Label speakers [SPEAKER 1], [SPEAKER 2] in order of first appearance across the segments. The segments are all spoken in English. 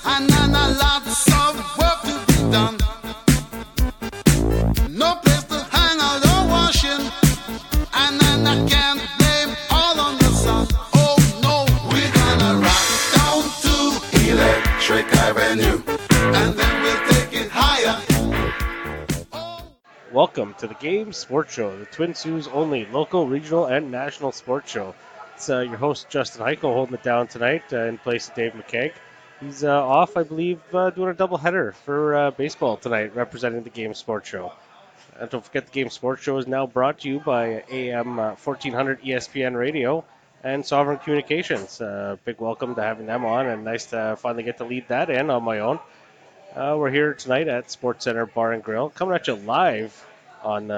[SPEAKER 1] and then lots of work to be done. No place to hang out or washing, and then I can't blame all on the sun. Oh no, we're gonna rock down to Electric Avenue, and then we'll take it higher.
[SPEAKER 2] Welcome to the Game Sports Show, the Twin Sault's only local, regional, and national sports show. It's your host, Justin Hykel, holding it down tonight in place of Dave McKegg. He's off, I believe, doing a doubleheader for baseball tonight, representing the Game Sports Show. And don't forget, the Game Sports Show is now brought to you by AM 1400 ESPN Radio and Sovereign Communications. Big welcome to having them on, and nice to finally get to lead that in on my own. We're here tonight at Sportscenter Bar and Grill, coming at you live on,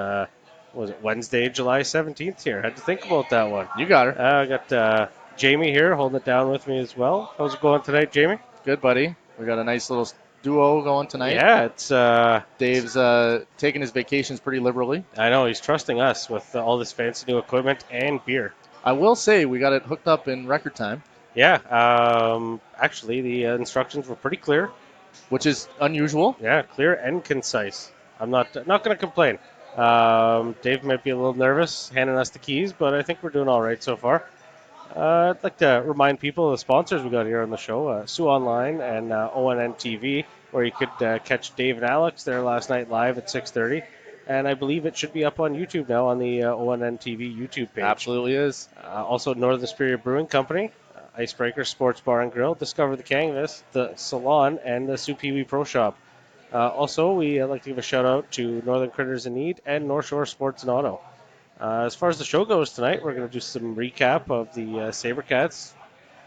[SPEAKER 2] was it Wednesday, July 17th here. Had to think about that one.
[SPEAKER 3] You got her.
[SPEAKER 2] I got Jamie here holding it down with me as well. How's it going tonight, Jamie?
[SPEAKER 3] Good, buddy. We got a nice little duo going tonight.
[SPEAKER 2] Yeah, it's...
[SPEAKER 3] Dave's taking his vacations pretty liberally.
[SPEAKER 2] I know, he's trusting us with all this fancy new equipment and beer.
[SPEAKER 3] I will say we got it hooked up in record time.
[SPEAKER 2] Yeah, actually, the instructions were pretty clear.
[SPEAKER 3] Which is unusual.
[SPEAKER 2] Yeah, clear and concise. I'm not going to complain. Dave might be a little nervous handing us the keys, but I think we're doing all right so far. I'd like to remind people of the sponsors we got here on the show, Soo Online and ONN TV, where you could catch Dave and Alex there last night live at 6:30. And I believe it should be up on YouTube now on the ONN TV YouTube page.
[SPEAKER 3] Absolutely is.
[SPEAKER 2] Also, Northern Superior Brewing Company, Icebreaker, Sports Bar and Grill, Discover the Canvas, the Salon, and the Soo Pee Wee Pro Shop. Also, we like to give a shout out to Northern Critters in Need and North Shore Sports and Auto. As far as the show goes tonight, we're going to do some recap of the Sabercats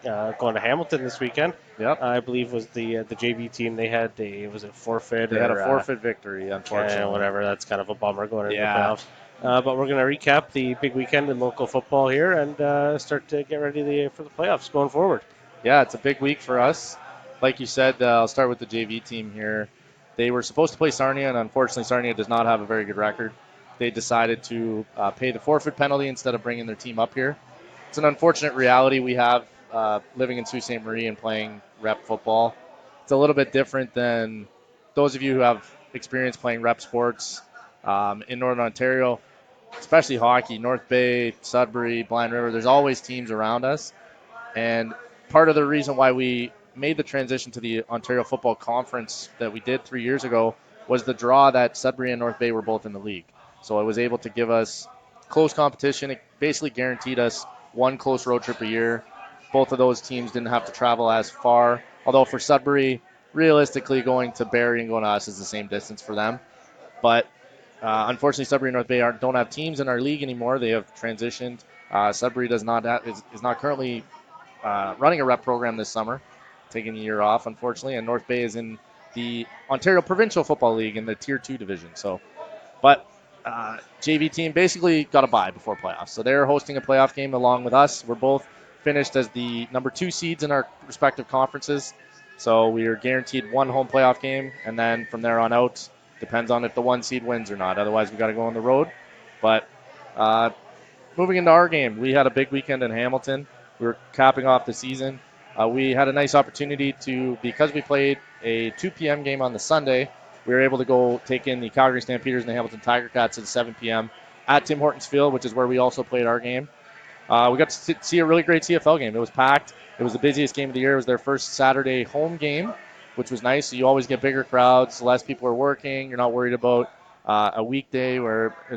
[SPEAKER 2] going to Hamilton this weekend.
[SPEAKER 3] Yep.
[SPEAKER 2] I believe was the JV team. They had a forfeit.
[SPEAKER 3] They had a forfeit victory, unfortunately.
[SPEAKER 2] Whatever. That's kind of a bummer going into the playoffs. But we're going to recap the big weekend in local football here and start to get ready for the playoffs going forward.
[SPEAKER 3] Yeah, it's a big week for us. Like you said, I'll start with the JV team here. They were supposed to play Sarnia, and unfortunately Sarnia does not have a very good record. They decided to pay the forfeit penalty instead of bringing their team up here. It's an unfortunate reality we have living in Sault Ste. Marie and playing rep football. It's a little bit different than those of you who have experience playing rep sports in Northern Ontario, especially hockey, North Bay, Sudbury, Blind River. There's always teams around us. And part of the reason why we made the transition to the Ontario Football Conference that we did 3 years ago was the draw that Sudbury and North Bay were both in the league. So it was able to give us close competition. It basically guaranteed us one close road trip a year. Both of those teams didn't have to travel as far. Although for Sudbury, realistically, going to Barrie and going to us is the same distance for them. But unfortunately, Sudbury and North Bay don't have teams in our league anymore. They have transitioned. Sudbury is not currently running a rep program this summer, taking a year off, unfortunately. And North Bay is in the Ontario Provincial Football League in the Tier 2 division. But JV team basically got a bye before playoffs. So they're hosting a playoff game along with us. We're both finished as the number 2 seeds in our respective conferences. So we are guaranteed one home playoff game. And then from there on out, depends on if the 1 seed wins or not. Otherwise, we got to go on the road. But moving into our game, we had a big weekend in Hamilton. We were capping off the season. We had a nice opportunity because we played a 2 p.m. game on the Sunday, we were able to go take in the Calgary Stampeders and the Hamilton Tiger Cats at 7 p.m. at Tim Hortons Field, which is where we also played our game. We got to see a really great CFL game. It was packed. It was the busiest game of the year. It was their first Saturday home game, which was nice. So you always get bigger crowds. Less people are working. You're not worried about a weekday.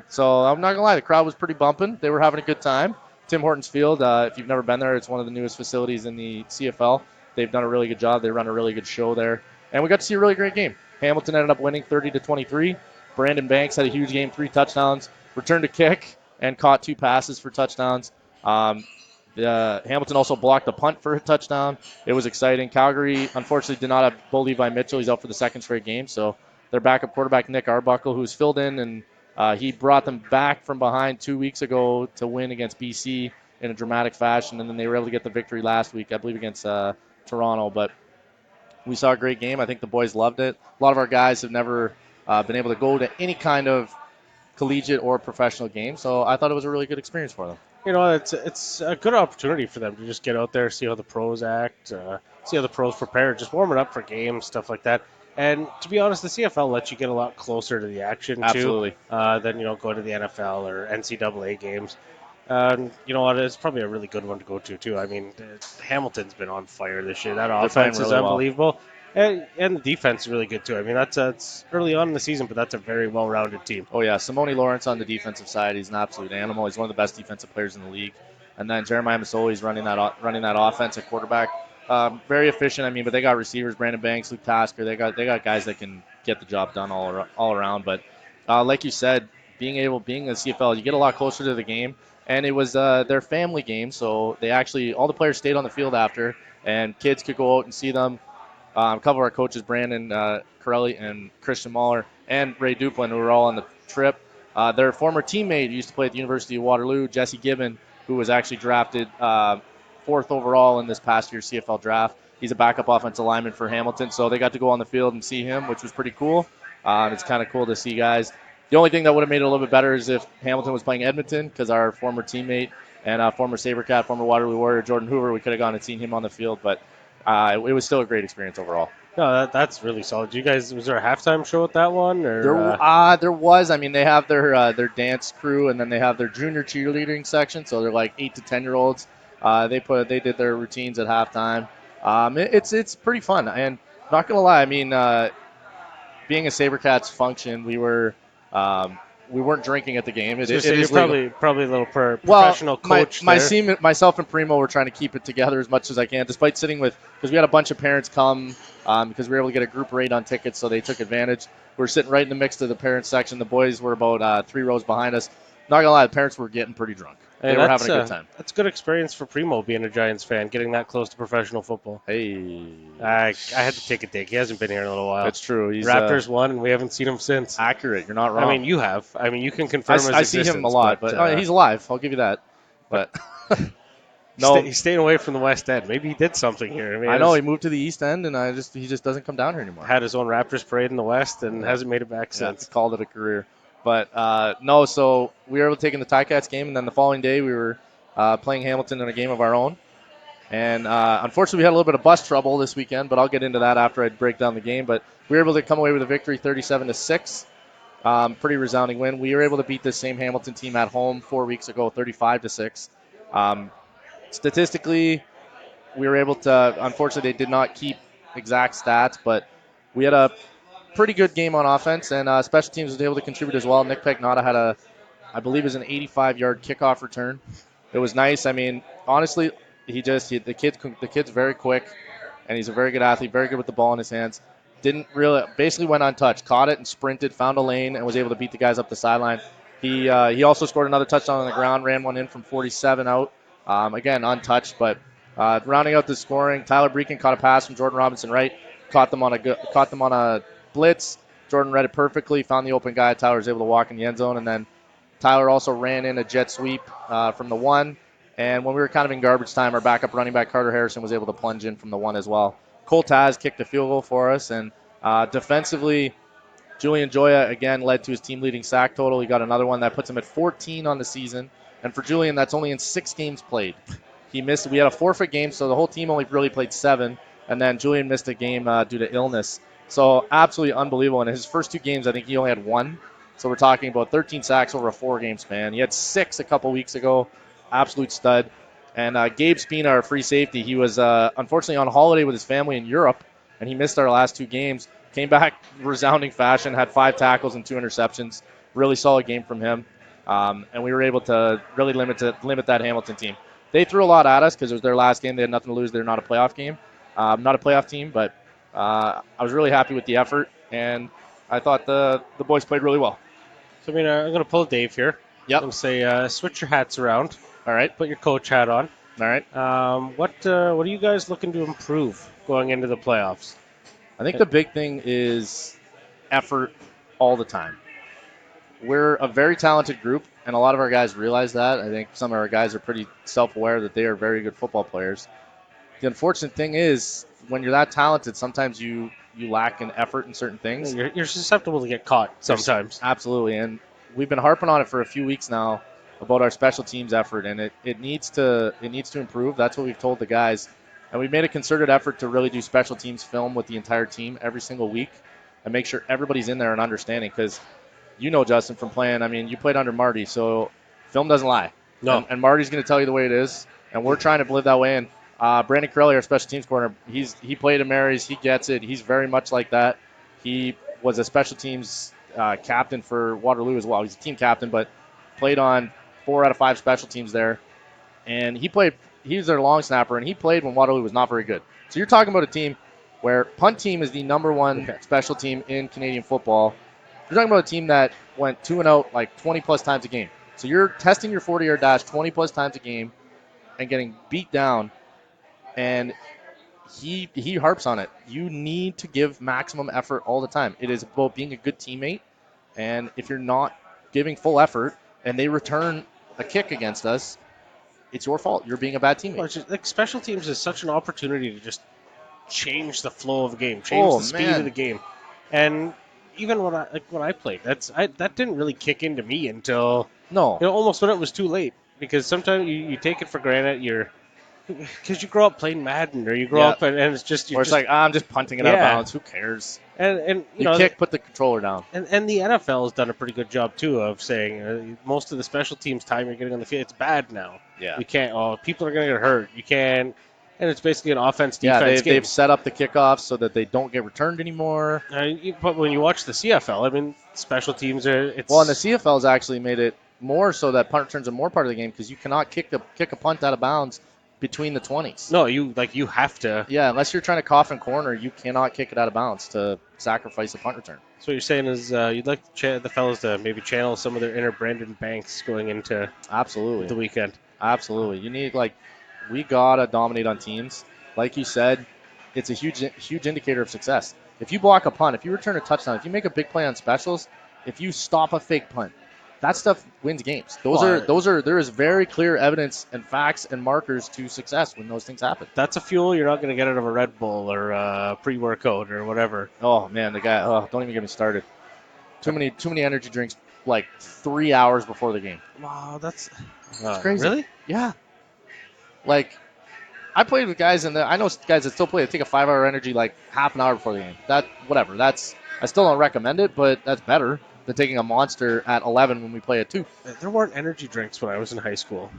[SPEAKER 3] So I'm not going to lie. The crowd was pretty bumping. They were having a good time. Tim Hortons Field, if you've never been there, it's one of the newest facilities in the CFL. They've done a really good job. They run a really good show there. And we got to see a really great game. Hamilton ended up winning 30-23. Brandon Banks had a huge game, 3 touchdowns, returned a kick, and caught 2 passes for touchdowns. Hamilton also blocked a punt for a touchdown. It was exciting. Calgary, unfortunately, did not have Bo Levi Mitchell. He's out for the 2nd straight game. So their backup quarterback, Nick Arbuckle, who's filled in, and he brought them back from behind 2 weeks ago to win against BC in a dramatic fashion. And then they were able to get the victory last week, I believe, against Toronto. But we saw a great game. I think the boys loved it. A lot of our guys have never been able to go to any kind of collegiate or professional game, so I thought it was a really good experience for them.
[SPEAKER 2] It's a good opportunity for them to just get out there, see how the pros act, see how the pros prepare, just warming up for games, stuff like that. And to be honest, the CFL lets you get a lot closer to the action too,
[SPEAKER 3] Absolutely.
[SPEAKER 2] than going to the NFL or NCAA games. And you know what? It's probably a really good one to go to too. I mean, Hamilton's been on fire this year. That
[SPEAKER 3] They're playing
[SPEAKER 2] offense is
[SPEAKER 3] really well.
[SPEAKER 2] unbelievable, and the defense is really good too. I mean, that's early on in the season, but that's a very well-rounded team.
[SPEAKER 3] Oh, yeah. Simone Lawrence on the defensive side. He's an absolute animal. He's one of the best defensive players in the league. And then Jeremiah Masoli's running that offense at quarterback. Very efficient. I mean, but they got receivers, Brandon Banks, Luke Tasker. They got guys that can get the job done all around. But like you said, being a CFL, you get a lot closer to the game. And it was their family game, so they actually all the players stayed on the field after, and kids could go out and see them. A couple of our coaches, Brandon Corelli and Christian Mahler, and Ray Duplin, who were all on the trip. Their former teammate who used to play at the University of Waterloo, Jesse Gibbon, who was actually drafted fourth overall in this past year's CFL draft. He's a backup offensive lineman for Hamilton, so they got to go on the field and see him, which was pretty cool. It's kind of cool to see guys. The only thing that would have made it a little bit better is if Hamilton was playing Edmonton, because our former teammate and former Sabercat, former Waterloo Warrior, Jordan Hoover, we could have gone and seen him on the field, but it was still a great experience overall.
[SPEAKER 2] No, that's really solid. Was there a halftime show at that one? Or,
[SPEAKER 3] there was. I mean, they have their dance crew, and then they have their junior cheerleading section. So they're like 8 to 10-year-olds. They did their routines at halftime. It's pretty fun. And not gonna lie, I mean, being a Sabercats function, we weren't drinking at the game. It is
[SPEAKER 2] probably a little professional coach.
[SPEAKER 3] Myself and Primo were trying to keep it together as much as I can, despite sitting with, because we had a bunch of parents come because we were able to get a group rate on tickets, so they took advantage. We were sitting right in the mix of the parents section. The boys were about 3 rows behind us. Not gonna lie, the parents were getting pretty drunk. They were having a good time.
[SPEAKER 2] That's a good experience for Primo being a Giants fan, getting that close to professional football.
[SPEAKER 3] Hey,
[SPEAKER 2] I had to take a dig. He hasn't been here in a little while.
[SPEAKER 3] That's true.
[SPEAKER 2] Raptors won, and we haven't seen him since.
[SPEAKER 3] Accurate. You're not wrong.
[SPEAKER 2] I mean, you have. I mean, you can confirm
[SPEAKER 3] I see him a lot, but he's alive. I'll give you that. But
[SPEAKER 2] no, he's staying away from the West End. Maybe he did something here.
[SPEAKER 3] I know he moved to the East End, and he just doesn't come down here anymore.
[SPEAKER 2] Had his own Raptors parade in the West, and hasn't made it back since.
[SPEAKER 3] Called it a career. But no, so we were able to take in the Ticats game, and then the following day we were playing Hamilton in a game of our own. And unfortunately, we had a little bit of bus trouble this weekend, but I'll get into that after I break down the game. But we were able to come away with a victory, 37-6. Pretty resounding win. We were able to beat this same Hamilton team at home 4 weeks ago, 35-6. Statistically, we were able to. Unfortunately, they did not keep exact stats, but we had a pretty good game on offense, and special teams was able to contribute as well. Nick Pagnotta had I believe, it was an 85-yard kickoff return. It was nice. I mean, honestly, the kid's very quick, and he's a very good athlete, very good with the ball in his hands. Basically went untouched, caught it and sprinted, found a lane, and was able to beat the guys up the sideline. He also scored another touchdown on the ground, ran one in from 47 out. Again, untouched, but rounding out the scoring, Tyler Breakin caught a pass from Jordan Robinson Wright, caught them on a blitz. Jordan read it perfectly, found the open guy. Tyler was able to walk in the end zone, and then Tyler also ran in a jet sweep from the 1. And when we were kind of in garbage time, our backup running back, Carter Harrison, was able to plunge in from the 1 as well. Cole Taz kicked a field goal for us. And defensively, Julian Joya, again, led to his team-leading sack total. He got another one that puts him at 14 on the season. And for Julian, that's only in 6 games played. We had a forfeit game, so the whole team only really played 7. And then Julian missed a game due to illness. So absolutely unbelievable. In his first 2 games, I think he only had 1. So we're talking about 13 sacks over a 4-game span. He had 6 a couple weeks ago. Absolute stud. And Gabe Spina, our free safety, he was unfortunately on holiday with his family in Europe, and he missed our last 2 games. Came back resounding fashion, had 5 tackles and 2 interceptions. Really solid game from him. And we were able to really limit that Hamilton team. They threw a lot at us because it was their last game. They had nothing to lose. They're not a playoff game, not a playoff team, but I was really happy with the effort, and I thought the boys played really well.
[SPEAKER 2] So, I mean, I'm going to pull Dave here.
[SPEAKER 3] Yep.
[SPEAKER 2] I'm going to say switch your hats around.
[SPEAKER 3] All right.
[SPEAKER 2] Put your coach hat on.
[SPEAKER 3] All right.
[SPEAKER 2] What are you guys looking to improve going into the playoffs?
[SPEAKER 3] I think the big thing is effort all the time. We're a very talented group, and a lot of our guys realize that. I think some of our guys are pretty self-aware that they are very good football players. The unfortunate thing is, when you're that talented, sometimes you lack in effort in certain things.
[SPEAKER 2] You're susceptible to get caught sometimes.
[SPEAKER 3] Absolutely, and we've been harping on it for a few weeks now. about our special teams effort, and it needs to improve. That's what we've told the guys. And we've made a concerted effort to really do special teams film with the entire team every single week and make sure everybody's in there and understanding. Because Justin, from playing, I mean, you played under Marty, so film doesn't lie.
[SPEAKER 2] No.
[SPEAKER 3] And Marty's going to tell you the way it is, and we're trying to live that way. And Brandon Corelli, our special teams corner, he played at Mary's. He gets it. He's very much like that. He was a special teams captain for Waterloo as well. He's a team captain, but played on 4 out of 5 special teams there. And he was their long snapper, and he played when Waterloo was not very good. So you're talking about a team where punt team is the number one special team in Canadian football. You're talking about a team that went 2-0 like 20-plus times a game. So you're testing your 40-yard dash 20-plus times a game and getting beat down, and he harps on it. You need to give maximum effort all the time. It is about being a good teammate, and if you're not giving full effort and they return a kick against us, it's your fault. You're being a bad teammate.
[SPEAKER 2] Well, it's just, like, special teams is such an opportunity to just change the flow of the game, change the speed of the game. And even when I played, that didn't really kick into me until almost when it was too late. Because sometimes you take it for granted. Because you grow up playing Madden, or you grow up and it's just
[SPEAKER 3] it's like, I'm just punting it out of bounds. Who cares?
[SPEAKER 2] And
[SPEAKER 3] you kick, put the controller down.
[SPEAKER 2] And the NFL has done a pretty good job too of saying most of the special teams time you're getting on the field, it's bad now.
[SPEAKER 3] Yeah,
[SPEAKER 2] you can't. Oh, people are going to get hurt. You can't. And it's basically an offense-defense game.
[SPEAKER 3] They've set up the kickoffs so that they don't get returned anymore.
[SPEAKER 2] But when you watch the CFL, I mean, special teams are. And
[SPEAKER 3] the CFL has actually made it more so that punt returns are more part of the game because you cannot kick a punt out of bounds between the 20s.
[SPEAKER 2] No, you have to.
[SPEAKER 3] Yeah, unless you're trying to cough and corner, you cannot kick it out of bounds to sacrifice a punt return.
[SPEAKER 2] So what you're saying is you'd like the fellas to maybe channel some of their inner Brandon Banks going into the weekend.
[SPEAKER 3] Absolutely. You need, we got to dominate on teams. Like you said, it's a huge indicator of success. If you block a punt, if you return a touchdown, if you make a big play on specials, if you stop a fake punt, that stuff wins games. There is very clear evidence and facts and markers to success when those things happen.
[SPEAKER 2] That's a fuel you're not going to get out of a Red Bull or a pre-workout or whatever.
[SPEAKER 3] Oh man, the guy! Oh, don't even get me started. Too many energy drinks 3 hours before the game.
[SPEAKER 2] Wow, that's
[SPEAKER 3] crazy.
[SPEAKER 2] Really?
[SPEAKER 3] Yeah. I played with guys, and I know guys that still play. They take a 5-hour energy half an hour before the game. I still don't recommend it, but that's better than taking a Monster at 11 when we play at 2.
[SPEAKER 2] There weren't energy drinks when I was in high school.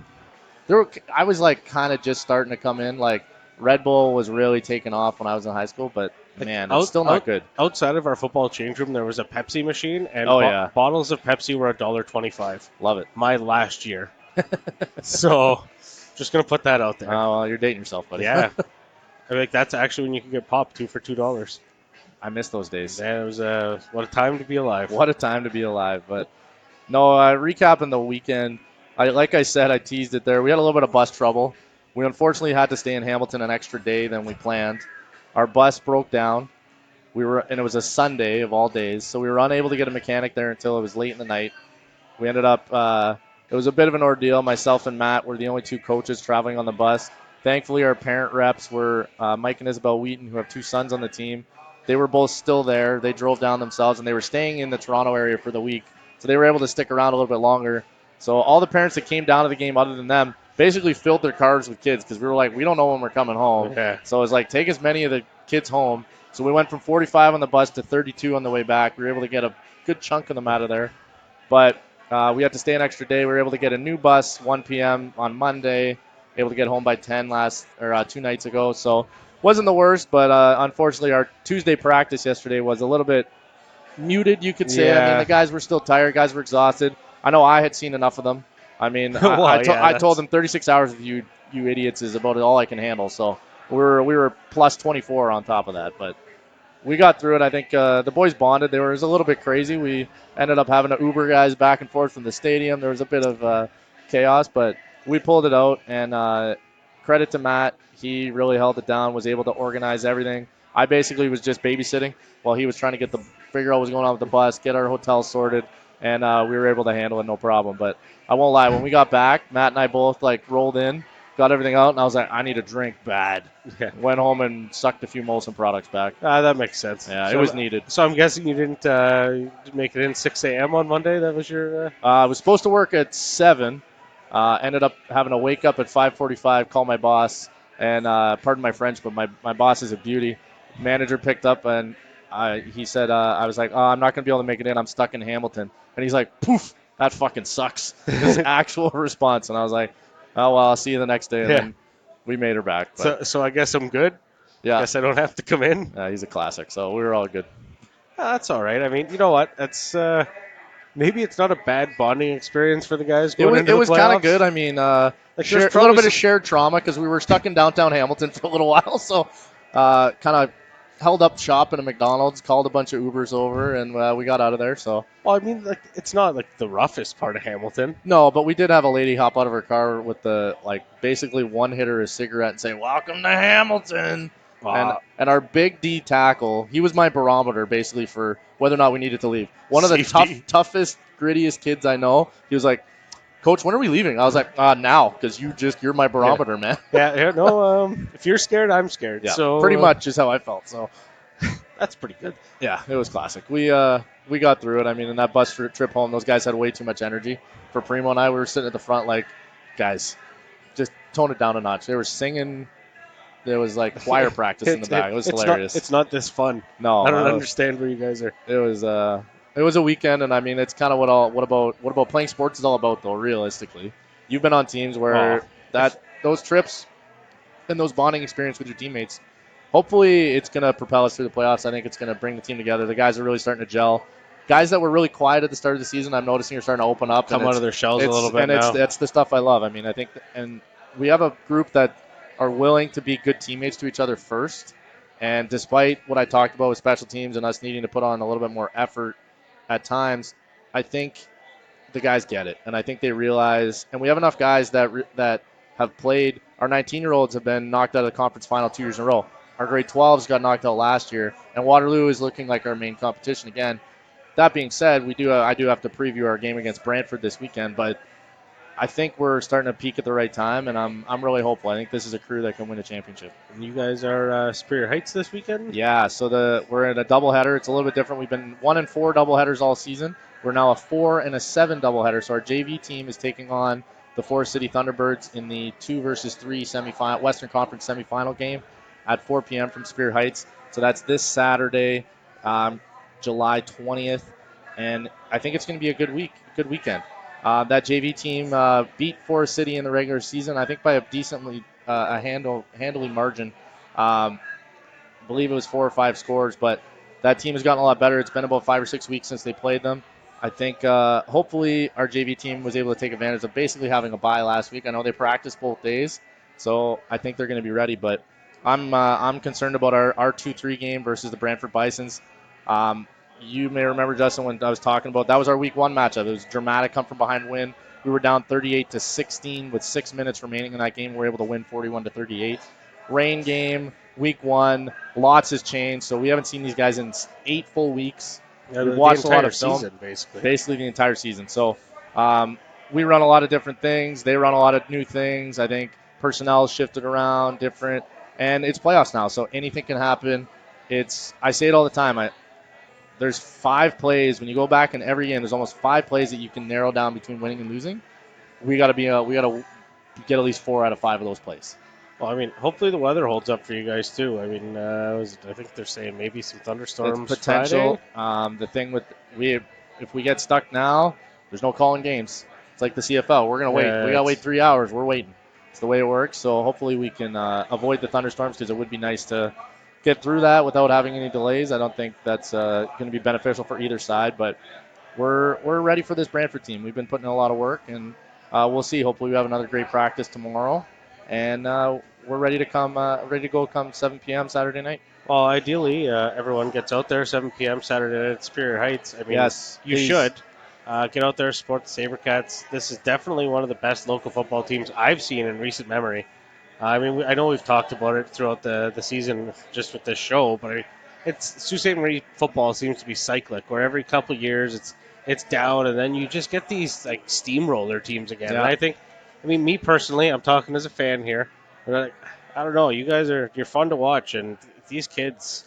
[SPEAKER 3] I was kind of just starting to come in. Red Bull was really taking off when I was in high school, but man, it's still not good.
[SPEAKER 2] Outside of our football change room, there was a Pepsi machine, and bottles of Pepsi were $1.25.
[SPEAKER 3] Love it.
[SPEAKER 2] My last year. So, just going to put that out there.
[SPEAKER 3] Oh, well, you're dating yourself, buddy.
[SPEAKER 2] Yeah. That's actually when you can get pop 2 for $2.
[SPEAKER 3] I miss those days.
[SPEAKER 2] Man, it was what a time to be alive.
[SPEAKER 3] What a time to be alive. But no, recapping the weekend, like I said, I teased it there. We had a little bit of bus trouble. We unfortunately had to stay in Hamilton an extra day than we planned. Our bus broke down. And it was a Sunday of all days, so we were unable to get a mechanic there until it was late in the night. We ended up, it was a bit of an ordeal. Myself and Matt were the only 2 coaches traveling on the bus. Thankfully, our parent reps were Mike and Isabel Wheaton, who have 2 sons on the team. They were both still there. They drove down themselves, and they were staying in the Toronto area for the week. So they were able to stick around a little bit longer. So all the parents that came down to the game other than them basically filled their cars with kids because we were we don't know when we're coming home.
[SPEAKER 2] Yeah.
[SPEAKER 3] So it was take as many of the kids home. So we went from 45 on the bus to 32 on the way back. We were able to get a good chunk of them out of there. But we had to stay an extra day. We were able to get a new bus 1 p.m. on Monday, able to get home by 10 2 nights ago. So wasn't the worst, but unfortunately our Tuesday practice yesterday was a little bit muted, you could say.
[SPEAKER 2] Yeah.
[SPEAKER 3] I mean, the guys were still tired. Guys were exhausted. I know I had seen enough of them. I mean, I told them 36 hours with you idiots is about all I can handle. So we were plus 24 on top of that. But we got through it. I think the boys bonded. It was a little bit crazy. We ended up having to Uber guys back and forth from the stadium. There was a bit of chaos, but we pulled it out. And credit to Matt. He really held it down, was able to organize everything. I basically was just babysitting while he was trying to figure out what was going on with the bus, get our hotel sorted, and we were able to handle it no problem. But I won't lie, when we got back, Matt and I both rolled in, got everything out, and I was like, I need a drink bad.
[SPEAKER 2] Yeah.
[SPEAKER 3] Went home and sucked a few Molson products back.
[SPEAKER 2] That makes sense.
[SPEAKER 3] Yeah,
[SPEAKER 2] so,
[SPEAKER 3] it was needed.
[SPEAKER 2] So I'm guessing you didn't make it in 6 a.m. on Monday? That was your...
[SPEAKER 3] I was supposed to work at 7. Ended up having to wake up at 5:45, call my boss, and pardon my French, but my boss is a beauty. Manager picked up, and he said, I was like, oh, I'm not going to be able to make it in. I'm stuck in Hamilton. And he's like, poof, that fucking sucks. His actual response. And I was like, oh, well, I'll see you the next day. And then we made her back. But,
[SPEAKER 2] So I guess I'm good.
[SPEAKER 3] yeah,
[SPEAKER 2] Guess I don't have to come in.
[SPEAKER 3] he's a classic. So we were all good.
[SPEAKER 2] That's all right. I mean, you know what? That's maybe it's not a bad bonding experience for the guys going into
[SPEAKER 3] It
[SPEAKER 2] the
[SPEAKER 3] was
[SPEAKER 2] playoffs.
[SPEAKER 3] kind of good. I mean,
[SPEAKER 2] Like,
[SPEAKER 3] a
[SPEAKER 2] there's
[SPEAKER 3] little bit
[SPEAKER 2] probably
[SPEAKER 3] of shared trauma because we were stuck in downtown Hamilton for a little while. So kind of held up shop in a McDonald's, called a bunch of Ubers over, and we got out of there. So
[SPEAKER 2] Well, I mean, like it's not like the roughest part of Hamilton.
[SPEAKER 3] no, but we did have a lady hop out of her car with the basically one hit her a cigarette and say, "Welcome to Hamilton." And our big D tackle, he was my barometer basically for whether or not we needed to leave. One of the
[SPEAKER 2] Safety.
[SPEAKER 3] toughest, grittiest kids I know. He was like, "Coach, when are we leaving?" I was like, "Now, because you're my barometer, man."
[SPEAKER 2] No. If you're scared, I'm scared.
[SPEAKER 3] Yeah,
[SPEAKER 2] so
[SPEAKER 3] pretty much is how I felt. So
[SPEAKER 2] that's pretty good.
[SPEAKER 3] yeah, it was classic. We got through it. I mean, in that bus trip home, those guys had way too much energy. For Primo and I, we were sitting at the front like, guys, just tone it down a notch. They were singing. There was choir practice in the back. It was hilarious.
[SPEAKER 2] It's not this fun.
[SPEAKER 3] No,
[SPEAKER 2] I don't understand where you guys are.
[SPEAKER 3] It was a weekend, and I mean, it's kind of what about playing sports is all about, though. Realistically, you've been on teams where those trips and those bonding experience with your teammates. Hopefully, it's going to propel us through the playoffs. I think it's going to bring the team together. The guys are really starting to gel. Guys that were really quiet at the start of the season, I'm noticing are starting to open up.
[SPEAKER 2] Come out of their shells a little bit
[SPEAKER 3] and
[SPEAKER 2] now.
[SPEAKER 3] That's the stuff I love. I mean, I think, and we have a group that are willing to be good teammates to each other first. And despite what I talked about with special teams and us needing to put on a little bit more effort at times, I think the guys get it, and I think they realize. And we have enough guys that have played. Our 19-year-olds have been knocked out of the conference final 2 years in a row. Our grade 12s got knocked out last year, and Waterloo is looking like our main competition again. That being said, I do have to preview our game against Brantford this weekend, but I think we're starting to peak at the right time, and I'm really hopeful. I think this is a crew that can win a championship.
[SPEAKER 2] And you guys are Superior Heights this weekend?
[SPEAKER 3] Yeah, so we're in a doubleheader. It's a little bit different. We've been 1-4 doubleheaders all season. We're now a 4-7 doubleheader. So our JV team is taking on the Forest City Thunderbirds in the 2-3 semifinal Western Conference semifinal game at 4 p.m. from Superior Heights. So that's this Saturday, July 20th, and I think it's going to be a good weekend. That JV team beat Forest City in the regular season, I think by a decently handily margin. I believe it was 4 or 5 scores, but that team has gotten a lot better. It's been about 5 or 6 weeks since they played them. I think hopefully our JV team was able to take advantage of basically having a bye last week. I know they practiced both days, so I think they're going to be ready. But I'm concerned about our 2-3 game versus the Brantford Bisons. You may remember, Justin, when I was talking about that was our week 1 matchup. It was a dramatic come from behind win. We were down 38-16 with 6 minutes remaining in that game. We were able to win 41-38. Rain game, week 1, lots has changed. So we haven't seen these guys in 8 full weeks.
[SPEAKER 2] Yeah,
[SPEAKER 3] We've watched a lot of
[SPEAKER 2] season,
[SPEAKER 3] film,
[SPEAKER 2] basically.
[SPEAKER 3] basically the entire season. So we run a lot of different things. They run a lot of new things. I think personnel shifted around, different, and it's playoffs now. So anything can happen. I say it all the time. There's 5 plays when you go back in every game. There's almost 5 plays that you can narrow down between winning and losing. We got to get at least 4 out of 5 of those plays.
[SPEAKER 2] Well, I mean, hopefully the weather holds up for you guys too. I mean, I think they're saying maybe some thunderstorms.
[SPEAKER 3] It's potential.
[SPEAKER 2] Friday.
[SPEAKER 3] The thing if we get stuck now, there's no calling games. It's like the CFL. We're gonna wait. We gotta wait 3 hours. We're waiting. It's the way it works. So hopefully we can avoid the thunderstorms because it would be nice to get through that without having any delays. I don't think that's going to be beneficial for either side, but we're ready for this Brantford team. We've been putting in a lot of work, and we'll see. Hopefully we have another great practice tomorrow, and we're ready to go come 7 p.m. Saturday night.
[SPEAKER 2] Well, ideally, everyone gets out there 7 p.m. Saturday night at Superior Heights. I mean,
[SPEAKER 3] yes,
[SPEAKER 2] you
[SPEAKER 3] please.
[SPEAKER 2] should get out there, support the Sabercats. This is definitely one of the best local football teams I've seen in recent memory. I mean, I know we've talked about it throughout the season just with this show, but Sault Ste. Marie football seems to be cyclic, where every couple of years it's down, and then you just get these steamroller teams again.
[SPEAKER 3] Yeah.
[SPEAKER 2] And me personally, I'm talking as a fan here. I don't know, you guys you're fun to watch, and these kids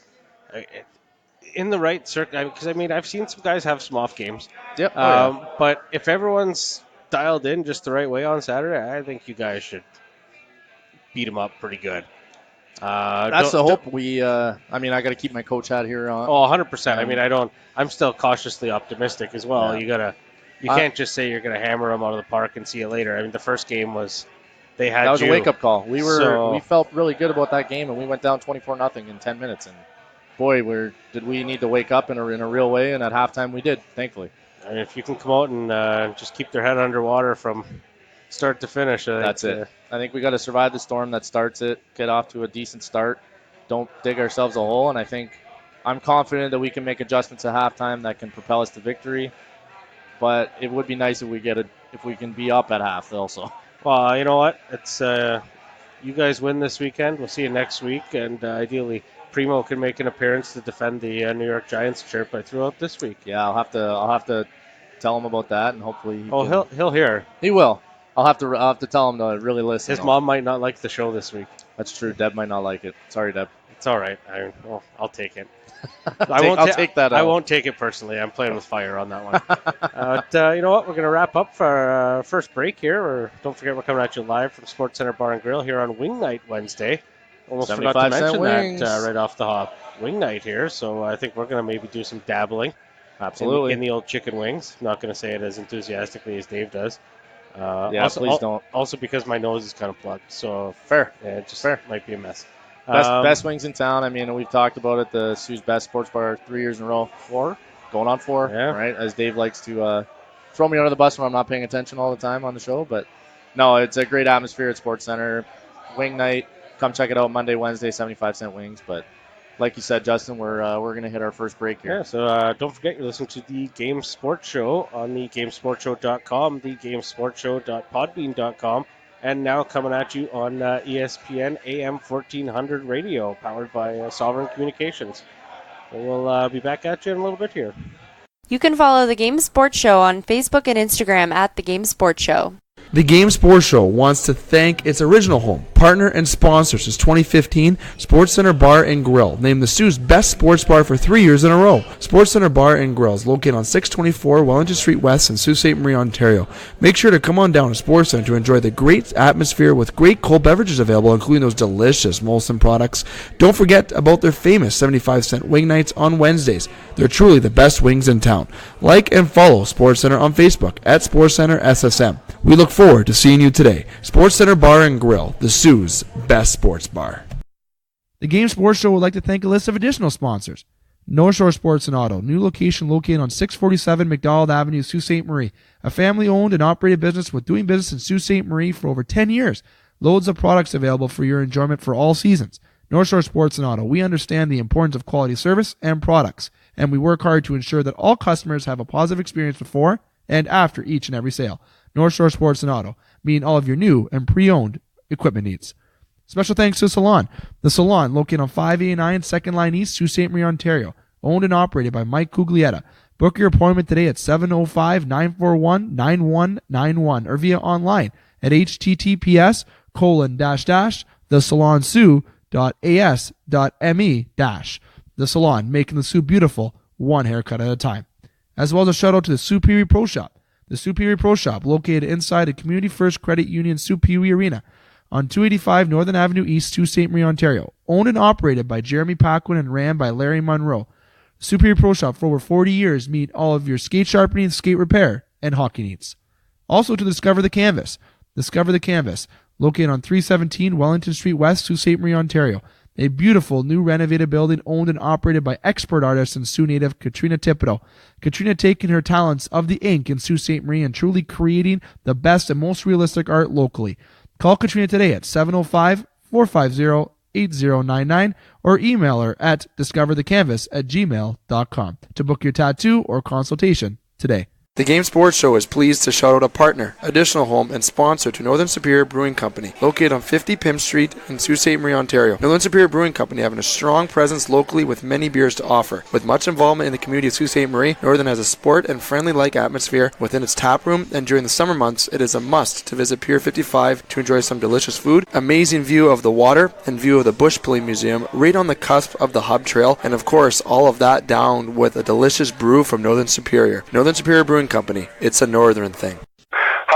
[SPEAKER 2] in the right circle. Because I've seen some guys have some off games.
[SPEAKER 3] Yep.
[SPEAKER 2] But if everyone's dialed in just the right way on Saturday, I think you guys should beat them up pretty good.
[SPEAKER 3] That's the hope. I got to keep my coach hat here on.
[SPEAKER 2] 100%. I mean, I'm still cautiously optimistic as well.
[SPEAKER 3] Yeah.
[SPEAKER 2] You can't just say you're going to hammer them out of the park and see you later. I mean, the first game was that
[SPEAKER 3] was a wake-up call. We felt really good about that game, and we went down 24-0 in 10 minutes. And boy, did we need to wake up in a real way? And at halftime, we did, thankfully.
[SPEAKER 2] And if you can come out and just keep their head underwater from start to finish,
[SPEAKER 3] that's it. I think we got to survive the storm that starts it, get off to a decent start, don't dig ourselves a hole, and I think I'm confident that we can make adjustments at halftime that can propel us to victory. But it would be nice if we can be up at half also.
[SPEAKER 2] Well, you know what? It's you guys win this weekend. We'll see you next week, and ideally Primo can make an appearance to defend the New York Giants chirp I threw out this week.
[SPEAKER 3] Yeah, I'll have to tell him about that, and hopefully
[SPEAKER 2] he'll hear.
[SPEAKER 3] He will. I'll have to tell him to really listen.
[SPEAKER 2] His mom might not like the show this week.
[SPEAKER 3] That's true. Deb might not like it. Sorry, Deb.
[SPEAKER 2] It's all right. I'll take it.
[SPEAKER 3] I'll take that out.
[SPEAKER 2] I won't take it personally. I'm playing with fire on that one. But you know what? We're going to wrap up for our first break here. Don't forget we're coming at you live from Sportscenter Bar and Grill here on Wing Night Wednesday. Almost forgot to mention that right off the hop. Wing Night here, so I think we're going to maybe do some dabbling.
[SPEAKER 3] Absolutely.
[SPEAKER 2] In the old chicken wings. Not going to say it as enthusiastically as Dave does.
[SPEAKER 3] Please don't.
[SPEAKER 2] Also because my nose is kind of plugged, so
[SPEAKER 3] fair.
[SPEAKER 2] Yeah, it just
[SPEAKER 3] fair.
[SPEAKER 2] Might be a mess.
[SPEAKER 3] Best wings in town. I mean, we've talked about it. The Soo's Best Sports Bar 3 years in a row. 4? Going on 4.
[SPEAKER 2] Yeah.
[SPEAKER 3] Right? As Dave likes to throw me under the bus when I'm not paying attention all the time on the show. But no, it's a great atmosphere at Sports Center. Wing night. Come check it out Monday, Wednesday, 75-cent wings. But like you said, Justin, we're going to hit our first break here.
[SPEAKER 2] Yeah, so don't forget you're listening to The Game Sports Show on thegamesportshow.com, thegamesportshow.podbean.com, and now coming at you on ESPN AM 1400 radio, powered by Sovereign Communications. So we'll be back at you in a little bit here.
[SPEAKER 4] You can follow The Game Sports Show on Facebook and Instagram at The Game Sports Show.
[SPEAKER 5] The Game Sports Show wants to thank its original home, partner, and sponsor since 2015, Sportscenter Bar and Grill, named the Soo's Best Sports Bar for 3 years in a row. Sportscenter Bar and Grill is located on 624 Wellington Street West in Sault Ste. Marie, Ontario. Make sure to come on down to Sportscenter to enjoy the great atmosphere with great cold beverages available, including those delicious Molson products. Don't forget about their famous 75-cent wing nights on Wednesdays. They're truly the best wings in town. Like and follow SportsCenter on Facebook at SportsCenter SSM. We look forward to seeing you today. SportsCenter Bar and Grill, the Soo's Best Sports Bar. The Game Sports Show would like to thank a list of additional sponsors. North Shore Sports and Auto, new location located on 647 McDonald Avenue, Sault Ste. Marie. A family-owned and operated business with doing business in Sault Ste. Marie for over 10 years. Loads of products available for your enjoyment for all seasons. North Shore Sports and Auto, we understand the importance of quality service and products, and we work hard to ensure that all customers have a positive experience before and after each and every sale. North Shore Sports and Auto, meeting all of your new and pre-owned equipment needs. Special thanks to Salon. The Salon, located on 589 2nd Line East, Sault Ste. Marie, Ontario. Owned and operated by Mike Cuglietta. Book your appointment today at 705-941-9191 or via online at https://thesalonsoo.as.me-. The Salon, making the Soo beautiful, one haircut at a time. As well as a shout out to the Superior Pro Shop. The Superior Pro Shop, located inside the Community First Credit Union Superior Arena on 285 Northern Avenue East, Sault Ste. Marie, Ontario. Owned and operated by Jeremy Paquin and ran by Larry Monroe. Superior Pro Shop, for over 40 years, meet all of your skate sharpening, skate repair, and hockey needs. Also to Discover the Canvas. Discover the Canvas, located on 317 Wellington Street West, Sault Ste. Marie, Ontario. A beautiful new renovated building owned and operated by expert artist and Sioux native Katrina Thibodeau. Katrina taking her talents of the ink in Sault Ste. Marie and truly creating the best and most realistic art locally. Call Katrina today at 705-450-8099 or email her at discoverthecanvas@gmail.com to book your tattoo or consultation today. The Game Sports Show is pleased to shout out a partner, additional home, and sponsor to Northern Superior Brewing Company, located on 50 Pym Street in Sault Ste. Marie, Ontario. Northern Superior Brewing Company having a strong presence locally with many beers to offer. With much involvement in the community of Sault Ste. Marie, Northern has a sport and friendly-like atmosphere within its tap room, and during the summer months, it is a must to visit Pier 55 to enjoy some delicious food, amazing view of the water, and view of the Bush Pulling Museum, right on the cusp of the Hub Trail, and of course, all of that down with a delicious brew from Northern Superior. Northern Superior Brewing Company. It's a northern thing.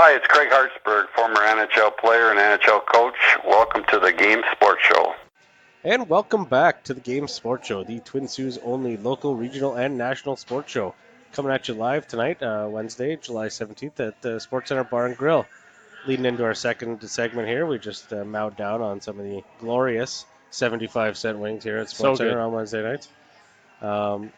[SPEAKER 6] Hi, it's Craig Hartsburg, former NHL player and NHL coach. Welcome to the Game Sports Show.
[SPEAKER 2] And welcome back to the Game Sports Show, the Twin Sault's only local, regional, and national sports show. Coming at you live tonight, Wednesday, July 17th at the Sportscenter Bar and Grill. Leading into our second segment here, we just mowed down on some of the glorious 75-cent wings here at Sportscenter on Wednesday nights.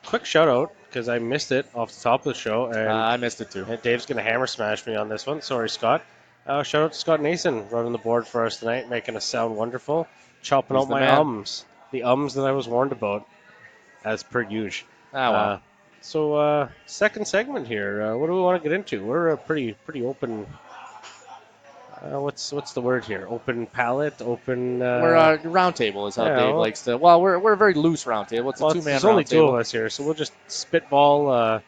[SPEAKER 2] Quick shout out, because I missed it off the top of the show. And
[SPEAKER 3] I missed it too.
[SPEAKER 2] Dave's going to hammer smash me on this one. Sorry, Scott. Shout out to Scott Nason running the board for us tonight, making us sound wonderful. Chopping out my ums. The ums that I was warned about, as per usual. So, second segment here. What do we want to get into? We're a pretty open... what's the word here? Open palette, open...
[SPEAKER 3] we're a round table is how Dave likes to... Well, we're a very loose round table. It's a two-man round table.
[SPEAKER 2] There's only two of us here, so we'll just spitball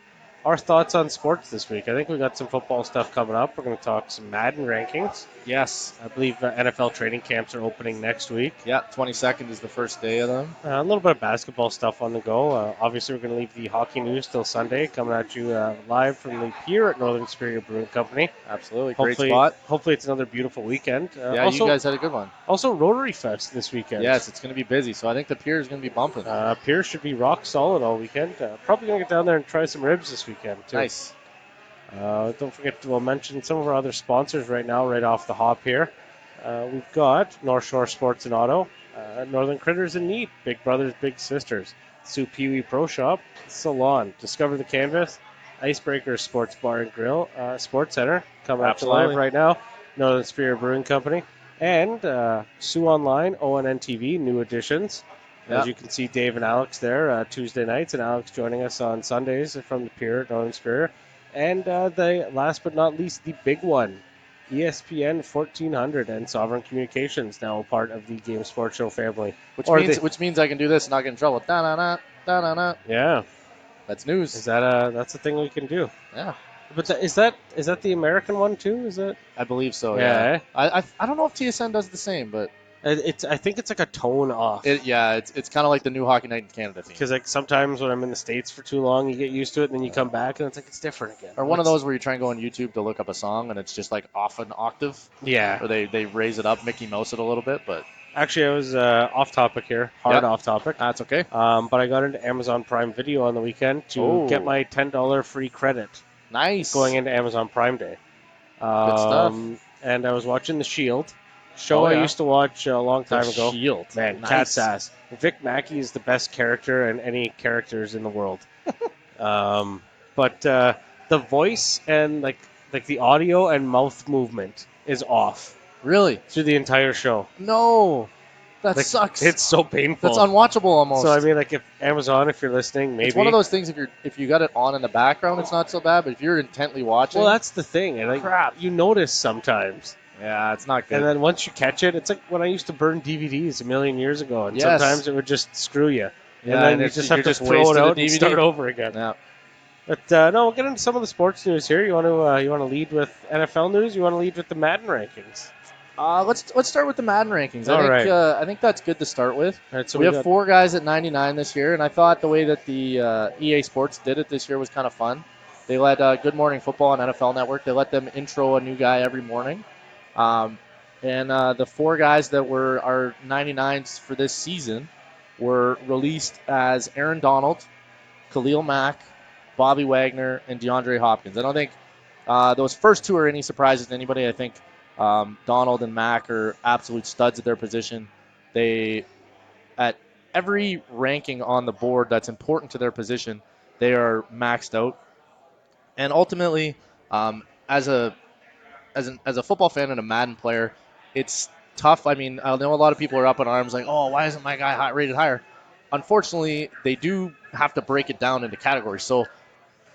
[SPEAKER 2] our thoughts on sports this week. I think we got some football stuff coming up. We're going to talk some Madden rankings.
[SPEAKER 3] Yes.
[SPEAKER 2] I believe NFL training camps are opening next week.
[SPEAKER 3] Yeah, 22nd is the first day of them.
[SPEAKER 2] A little bit of basketball stuff on the go. Obviously, we're going to leave the hockey news till Sunday, coming at you live from the Pier at Northern Superior Brewing Company.
[SPEAKER 3] Absolutely. Great spot.
[SPEAKER 2] Hopefully, it's another beautiful weekend.
[SPEAKER 3] You guys had a good one.
[SPEAKER 2] Also, Rotary Fest this weekend.
[SPEAKER 3] Yes, it's going to be busy, so I think the Pier is going to be bumping.
[SPEAKER 2] Pier should be rock solid all weekend. Probably going to get down there and try some ribs this weekend, too.
[SPEAKER 3] Nice.
[SPEAKER 2] Don't forget to mention some of our other sponsors right now, right off the hop here. We've got North Shore Sports and Auto, Northern Critters in Need, Big Brothers, Big Sisters, Soo Pee-wee Pro Shop, Salon, Discover the Canvas, Icebreaker Sports Bar and Grill, Sports Center, coming up live right now, Northern Superior Brewing Company, and Soo Online, ONN TV, new additions. As you can see, Dave and Alex there Tuesday nights, and Alex joining us on Sundays from the Pier at Northern Superior. And the last but not least, the big one, ESPN 1400 and Sovereign Communications, now a part of the Game Sports Show family.
[SPEAKER 3] Which means I can do this and not get in trouble. Da-na-na, da-na-na.
[SPEAKER 2] Yeah.
[SPEAKER 3] That's news.
[SPEAKER 2] Is that that's a thing we can do?
[SPEAKER 3] Yeah.
[SPEAKER 2] But is that the American one too? Is it?
[SPEAKER 3] I believe so,
[SPEAKER 2] yeah.
[SPEAKER 3] I don't know if TSN does the same, but...
[SPEAKER 2] I think it's like a tone off.
[SPEAKER 3] It's kind of like the new Hockey Night in Canada thing.
[SPEAKER 2] Because like sometimes when I'm in the States for too long, you get used to it, and then you come back, and it's like it's different again.
[SPEAKER 3] Or one of those where you try and go on YouTube to look up a song, and it's just like off an octave.
[SPEAKER 2] Yeah.
[SPEAKER 3] Or they raise it up, Mickey Mouse it a little bit, but...
[SPEAKER 2] Actually, I was off topic here. Off topic.
[SPEAKER 3] That's okay.
[SPEAKER 2] But I got into Amazon Prime Video on the weekend to get my $10 free credit.
[SPEAKER 3] Nice.
[SPEAKER 2] Going into Amazon Prime Day.
[SPEAKER 3] Good stuff.
[SPEAKER 2] And I was watching The Shield. I used to watch a long time ago.
[SPEAKER 3] Shield.
[SPEAKER 2] Man,
[SPEAKER 3] nice.
[SPEAKER 2] cat's ass. Vic Mackey is the best character in any characters in the world. But the voice and like the audio and mouth movement is off.
[SPEAKER 3] Really?
[SPEAKER 2] Through the entire show.
[SPEAKER 3] No. That sucks.
[SPEAKER 2] It's so painful.
[SPEAKER 3] That's unwatchable almost.
[SPEAKER 2] So I mean, like if Amazon, if you're listening, maybe
[SPEAKER 3] it's one of those things. If you got it on in the background, it's not so bad. But if you're intently watching,
[SPEAKER 2] well, that's the thing. And like, you notice sometimes.
[SPEAKER 3] Yeah, it's not good.
[SPEAKER 2] And then once you catch it, it's like when I used to burn DVDs a million years ago, and sometimes it would just screw you.
[SPEAKER 3] Yeah,
[SPEAKER 2] and then you just have to throw it out and start over again.
[SPEAKER 3] Yeah.
[SPEAKER 2] But no, we'll get into some of the sports news here. You want to lead with NFL news? You want to lead with the Madden rankings?
[SPEAKER 3] Let's start with the Madden rankings. I think that's good to start with.
[SPEAKER 2] Right, so
[SPEAKER 3] we have 4 guys at 99 this year, and I thought the way that the EA Sports did it this year was kind of fun. They let Good Morning Football on NFL Network. They let them intro a new guy every morning. And the 4 guys that were our 99s for this season were released as Aaron Donald, Khalil Mack, Bobby Wagner, and DeAndre Hopkins. I don't think those first 2 are any surprises to anybody. I think Donald and Mack are absolute studs at their position. They, at every ranking on the board that's important to their position, they are maxed out. And ultimately, as a football fan and a Madden player, it's tough. I mean, I know a lot of people are up in arms like, oh, why isn't my guy rated higher? Unfortunately, they do have to break it down into categories. So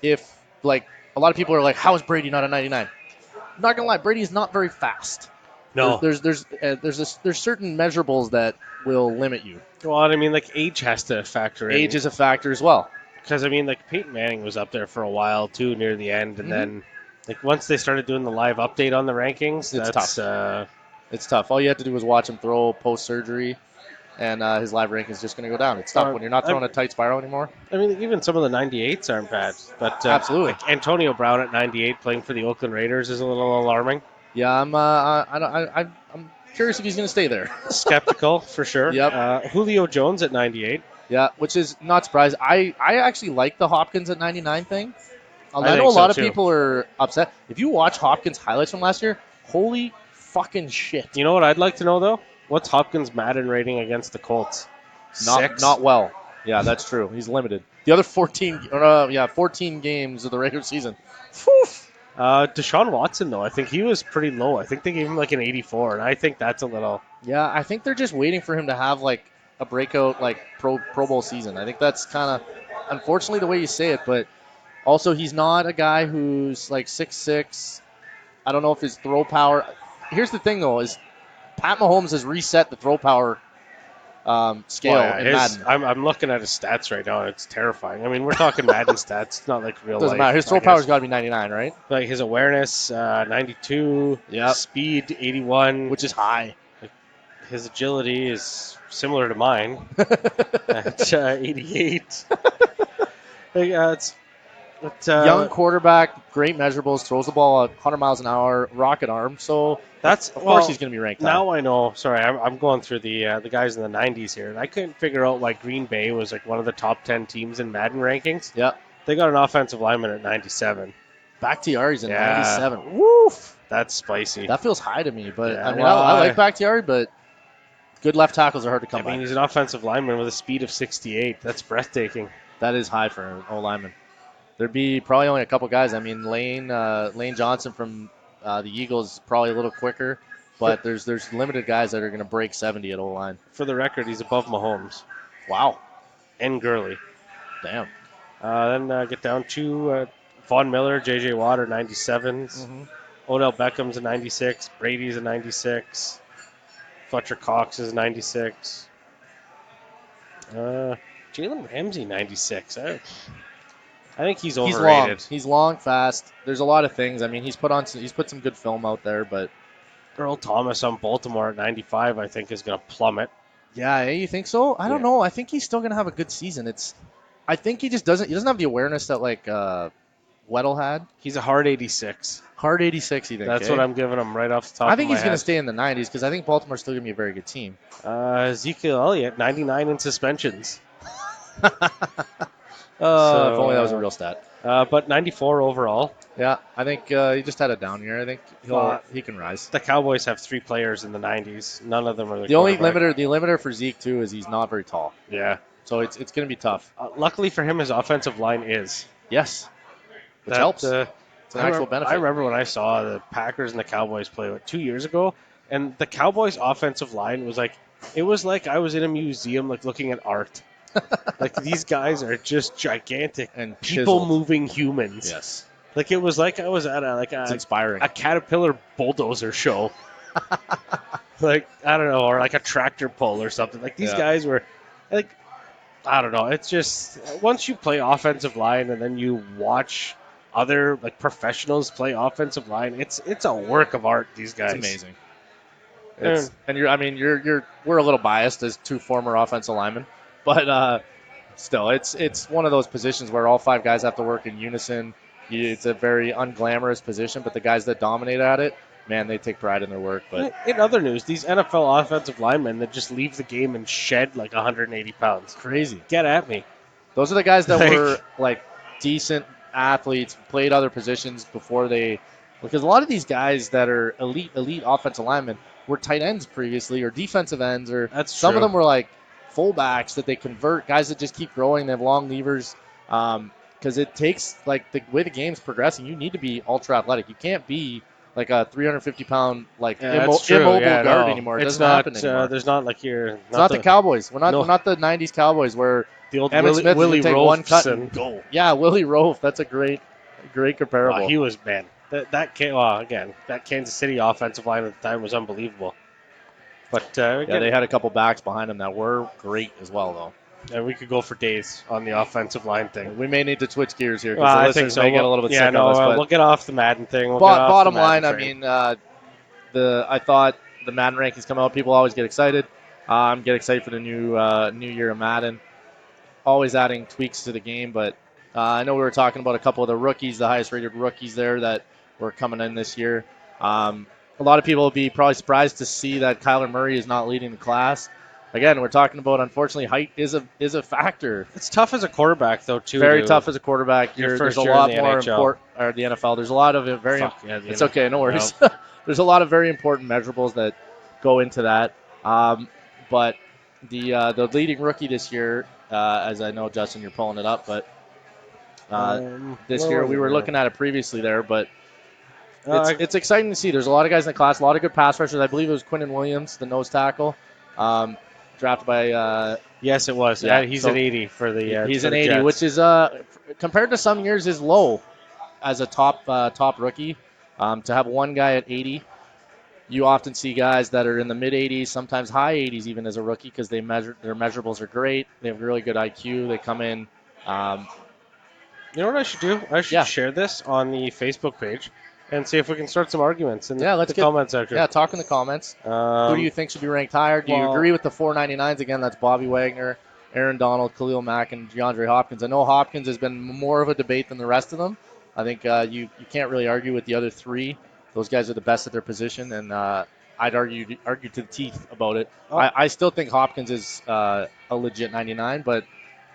[SPEAKER 3] if, like, a lot of people are like, how is Brady not a 99? I'm not going to lie, Brady is not very fast.
[SPEAKER 2] No.
[SPEAKER 3] There's certain measurables that will limit you.
[SPEAKER 2] Well, I mean, like, age has to factor in.
[SPEAKER 3] Age is a factor as well.
[SPEAKER 2] Because, I mean, like, Peyton Manning was up there for a while, too, near the end, and then... Like, once they started doing the live update on the rankings,
[SPEAKER 3] it's
[SPEAKER 2] that's
[SPEAKER 3] tough. It's tough. All you have to do is watch him throw post-surgery, and his live rank is just going to go down. It's tough when you're not throwing a tight spiral anymore.
[SPEAKER 2] I mean, even some of the 98s aren't bad. But
[SPEAKER 3] Absolutely.
[SPEAKER 2] like Antonio Brown at 98 playing for the Oakland Raiders is a little alarming.
[SPEAKER 3] Yeah, I'm curious if he's going to stay there.
[SPEAKER 2] Skeptical, for sure.
[SPEAKER 3] Yep.
[SPEAKER 2] Julio Jones at 98.
[SPEAKER 3] Yeah, which is not surprising. I actually like the Hopkins at 99 thing. I
[SPEAKER 2] think
[SPEAKER 3] know a
[SPEAKER 2] so,
[SPEAKER 3] lot of
[SPEAKER 2] too.
[SPEAKER 3] people are upset. If you watch Hopkins highlights from last year, holy fucking shit.
[SPEAKER 2] You know what I'd like to know, though? What's Hopkins' Madden rating against the Colts? 6?
[SPEAKER 3] Not well. Yeah, that's true. He's limited. The other 14 games of the regular season. Whew.
[SPEAKER 2] Deshaun Watson, though, I think he was pretty low. I think they gave him like an 84, and I think that's a little...
[SPEAKER 3] Yeah, I think they're just waiting for him to have like a breakout like Pro Bowl season. I think that's kind of, unfortunately, the way you say it, but also he's not a guy who's like 6'6". I don't know if his throw power... Here's the thing, though, is Pat Mahomes has reset the throw power scale in Madden.
[SPEAKER 2] I'm looking at his stats right now, and it's terrifying. I mean, we're talking Madden stats. It's not like real
[SPEAKER 3] Doesn't
[SPEAKER 2] life.
[SPEAKER 3] matter. His throw power's got to be 99, right?
[SPEAKER 2] Like his awareness, 92.
[SPEAKER 3] Yep.
[SPEAKER 2] Speed, 81.
[SPEAKER 3] Which is high.
[SPEAKER 2] His agility is similar to mine at 88.
[SPEAKER 3] Young quarterback, great measurables, throws the ball at 100 miles an hour, rocket arm. So of course he's going to be ranked high.
[SPEAKER 2] Now I know. Sorry, I'm going through the guys in the 90s here, and I couldn't figure out why Green Bay was like one of the top 10 teams in Madden rankings.
[SPEAKER 3] Yep.
[SPEAKER 2] They got an offensive lineman at 97.
[SPEAKER 3] Bakhtiari's at 97. Woof.
[SPEAKER 2] That's spicy.
[SPEAKER 3] That feels high to me, but
[SPEAKER 2] Yeah,
[SPEAKER 3] I mean, I like Bakhtiari, but good left tackles are hard to come by.
[SPEAKER 2] I mean, he's an offensive lineman with a speed of 68. That's breathtaking.
[SPEAKER 3] That is high for an O-lineman. There'd be probably only a couple guys. I mean, Lane Johnson from the Eagles is probably a little quicker, but there's limited guys that are going to break 70 at O-line.
[SPEAKER 2] For the record, he's above Mahomes.
[SPEAKER 3] Wow.
[SPEAKER 2] And Gurley.
[SPEAKER 3] Damn.
[SPEAKER 2] Then get down to Von Miller, J.J. Watt are 97s.
[SPEAKER 3] Mm-hmm.
[SPEAKER 2] Odell Beckham's a 96. Brady's a 96. Fletcher Cox is 96. Jalen Ramsey, 96. I think he's overrated.
[SPEAKER 3] He's long, fast. There's a lot of things. I mean, he's put some good film out there, but
[SPEAKER 2] Earl Thomas on Baltimore at 95, I think, is going to plummet.
[SPEAKER 3] Yeah, you think so? I don't know. I think he's still going to have a good season. I think he doesn't have the awareness that like Weddle had.
[SPEAKER 2] He's a hard 86.
[SPEAKER 3] Hard 86, you think?
[SPEAKER 2] That's what I'm giving him right off the top.
[SPEAKER 3] I think
[SPEAKER 2] he's
[SPEAKER 3] going to stay in the 90s because I think Baltimore's still going to be a very good team.
[SPEAKER 2] Ezekiel Elliott, 99 in suspensions.
[SPEAKER 3] If only that was a real stat.
[SPEAKER 2] But 94 overall.
[SPEAKER 3] Yeah, I think he just had a down year. I think he can rise.
[SPEAKER 2] The Cowboys have 3 players in the 90s. None of them are
[SPEAKER 3] the only limiter. The limiter for Zeke too is he's not very tall.
[SPEAKER 2] Yeah,
[SPEAKER 3] so it's going to be tough.
[SPEAKER 2] Luckily for him, his offensive line is.
[SPEAKER 3] Yes, which helps. It's an actual benefit.
[SPEAKER 2] I remember when I saw the Packers and the Cowboys play 2 years ago, and the Cowboys' offensive line was like I was in a museum, like looking at art. Like these guys are just gigantic
[SPEAKER 3] and
[SPEAKER 2] people-moving humans.
[SPEAKER 3] Yes.
[SPEAKER 2] Like it was like I was at
[SPEAKER 3] it's inspiring.
[SPEAKER 2] A Caterpillar bulldozer show. Like I don't know, or like a tractor pull or something. Like these guys were like I don't know. It's just once you play offensive line and then you watch other like professionals play offensive line, it's a work of art. These guys,
[SPEAKER 3] it's amazing. We're a little biased as 2 former offensive linemen, but still, it's one of those positions where all 5 guys have to work in unison. It's a very unglamorous position, but the guys that dominate at it, man, they take pride in their work. But
[SPEAKER 2] in other news, these NFL offensive linemen that just leave the game and shed like 180 pounds.
[SPEAKER 3] Crazy.
[SPEAKER 2] Get at me.
[SPEAKER 3] Those are the guys that were like decent athletes, played other positions before because a lot of these guys that are elite offensive linemen were tight ends previously or defensive ends, or some of them were like fullbacks that they convert, guys that just keep growing. They have long levers. Because it takes, like, the way the game's progressing, you need to be ultra-athletic. You can't be, like, a 350-pound, like, immobile guard anymore. It doesn't happen anymore.
[SPEAKER 2] There's not, like,
[SPEAKER 3] it's not the Cowboys. We're not the 90s Cowboys where
[SPEAKER 2] the old
[SPEAKER 3] Emmitt Smith
[SPEAKER 2] Willie
[SPEAKER 3] would take
[SPEAKER 2] Rofe
[SPEAKER 3] one cut and go. Yeah, Willie Rofe. That's a great comparable.
[SPEAKER 2] He was, man. That Kansas City offensive line at the time was unbelievable. But
[SPEAKER 3] they had a couple backs behind them that were great as well, though.
[SPEAKER 2] And we could go for days on the offensive line thing.
[SPEAKER 3] We may need to switch gears here
[SPEAKER 2] because
[SPEAKER 3] the
[SPEAKER 2] I think so.
[SPEAKER 3] may get a little bit sick of us.
[SPEAKER 2] We'll get off the Madden thing.
[SPEAKER 3] Bottom line, I mean, I thought the Madden rankings come out. People always get excited. Get excited for the new year of Madden. Always adding tweaks to the game, but I know we were talking about a couple of the rookies, the highest rated rookies there that were coming in this year. A lot of people will be probably surprised to see that Kyler Murray is not leading the class. Again, we're talking about, unfortunately, height is a factor.
[SPEAKER 2] It's tough as a quarterback, though, too.
[SPEAKER 3] Very tough as a quarterback. There's a lot more important, or the NFL. There's a lot of it's okay, no worries. No. There's a lot of very important measurables that go into that. But the leading rookie this year, as I know, Justin, you're pulling it up, but this year we were looking at it previously there, but it's exciting to see. There's a lot of guys in the class, a lot of good pass rushers. I believe it was Quinnen Williams, the nose tackle. Drafted by
[SPEAKER 2] yes, it was. Yeah, he's an 80 for the.
[SPEAKER 3] He's
[SPEAKER 2] for
[SPEAKER 3] an
[SPEAKER 2] the
[SPEAKER 3] 80,
[SPEAKER 2] Jets.
[SPEAKER 3] which is compared to some years is low as a top rookie. To have one guy at 80, you often see guys that are in the mid 80s, sometimes high 80s even as a rookie because their measurables are great. They have really good IQ. They come in.
[SPEAKER 2] You know what I should do? I should share this on the Facebook page and see if we can start some arguments in the comment section.
[SPEAKER 3] Yeah, talk in the comments. Who do you think should be ranked higher? Do you agree with the 499s? Again, that's Bobby Wagner, Aaron Donald, Khalil Mack, and DeAndre Hopkins. I know Hopkins has been more of a debate than the rest of them. I think you can't really argue with the other three. Those guys are the best at their position, and I'd argue to the teeth about it. I still think Hopkins is a legit 99, but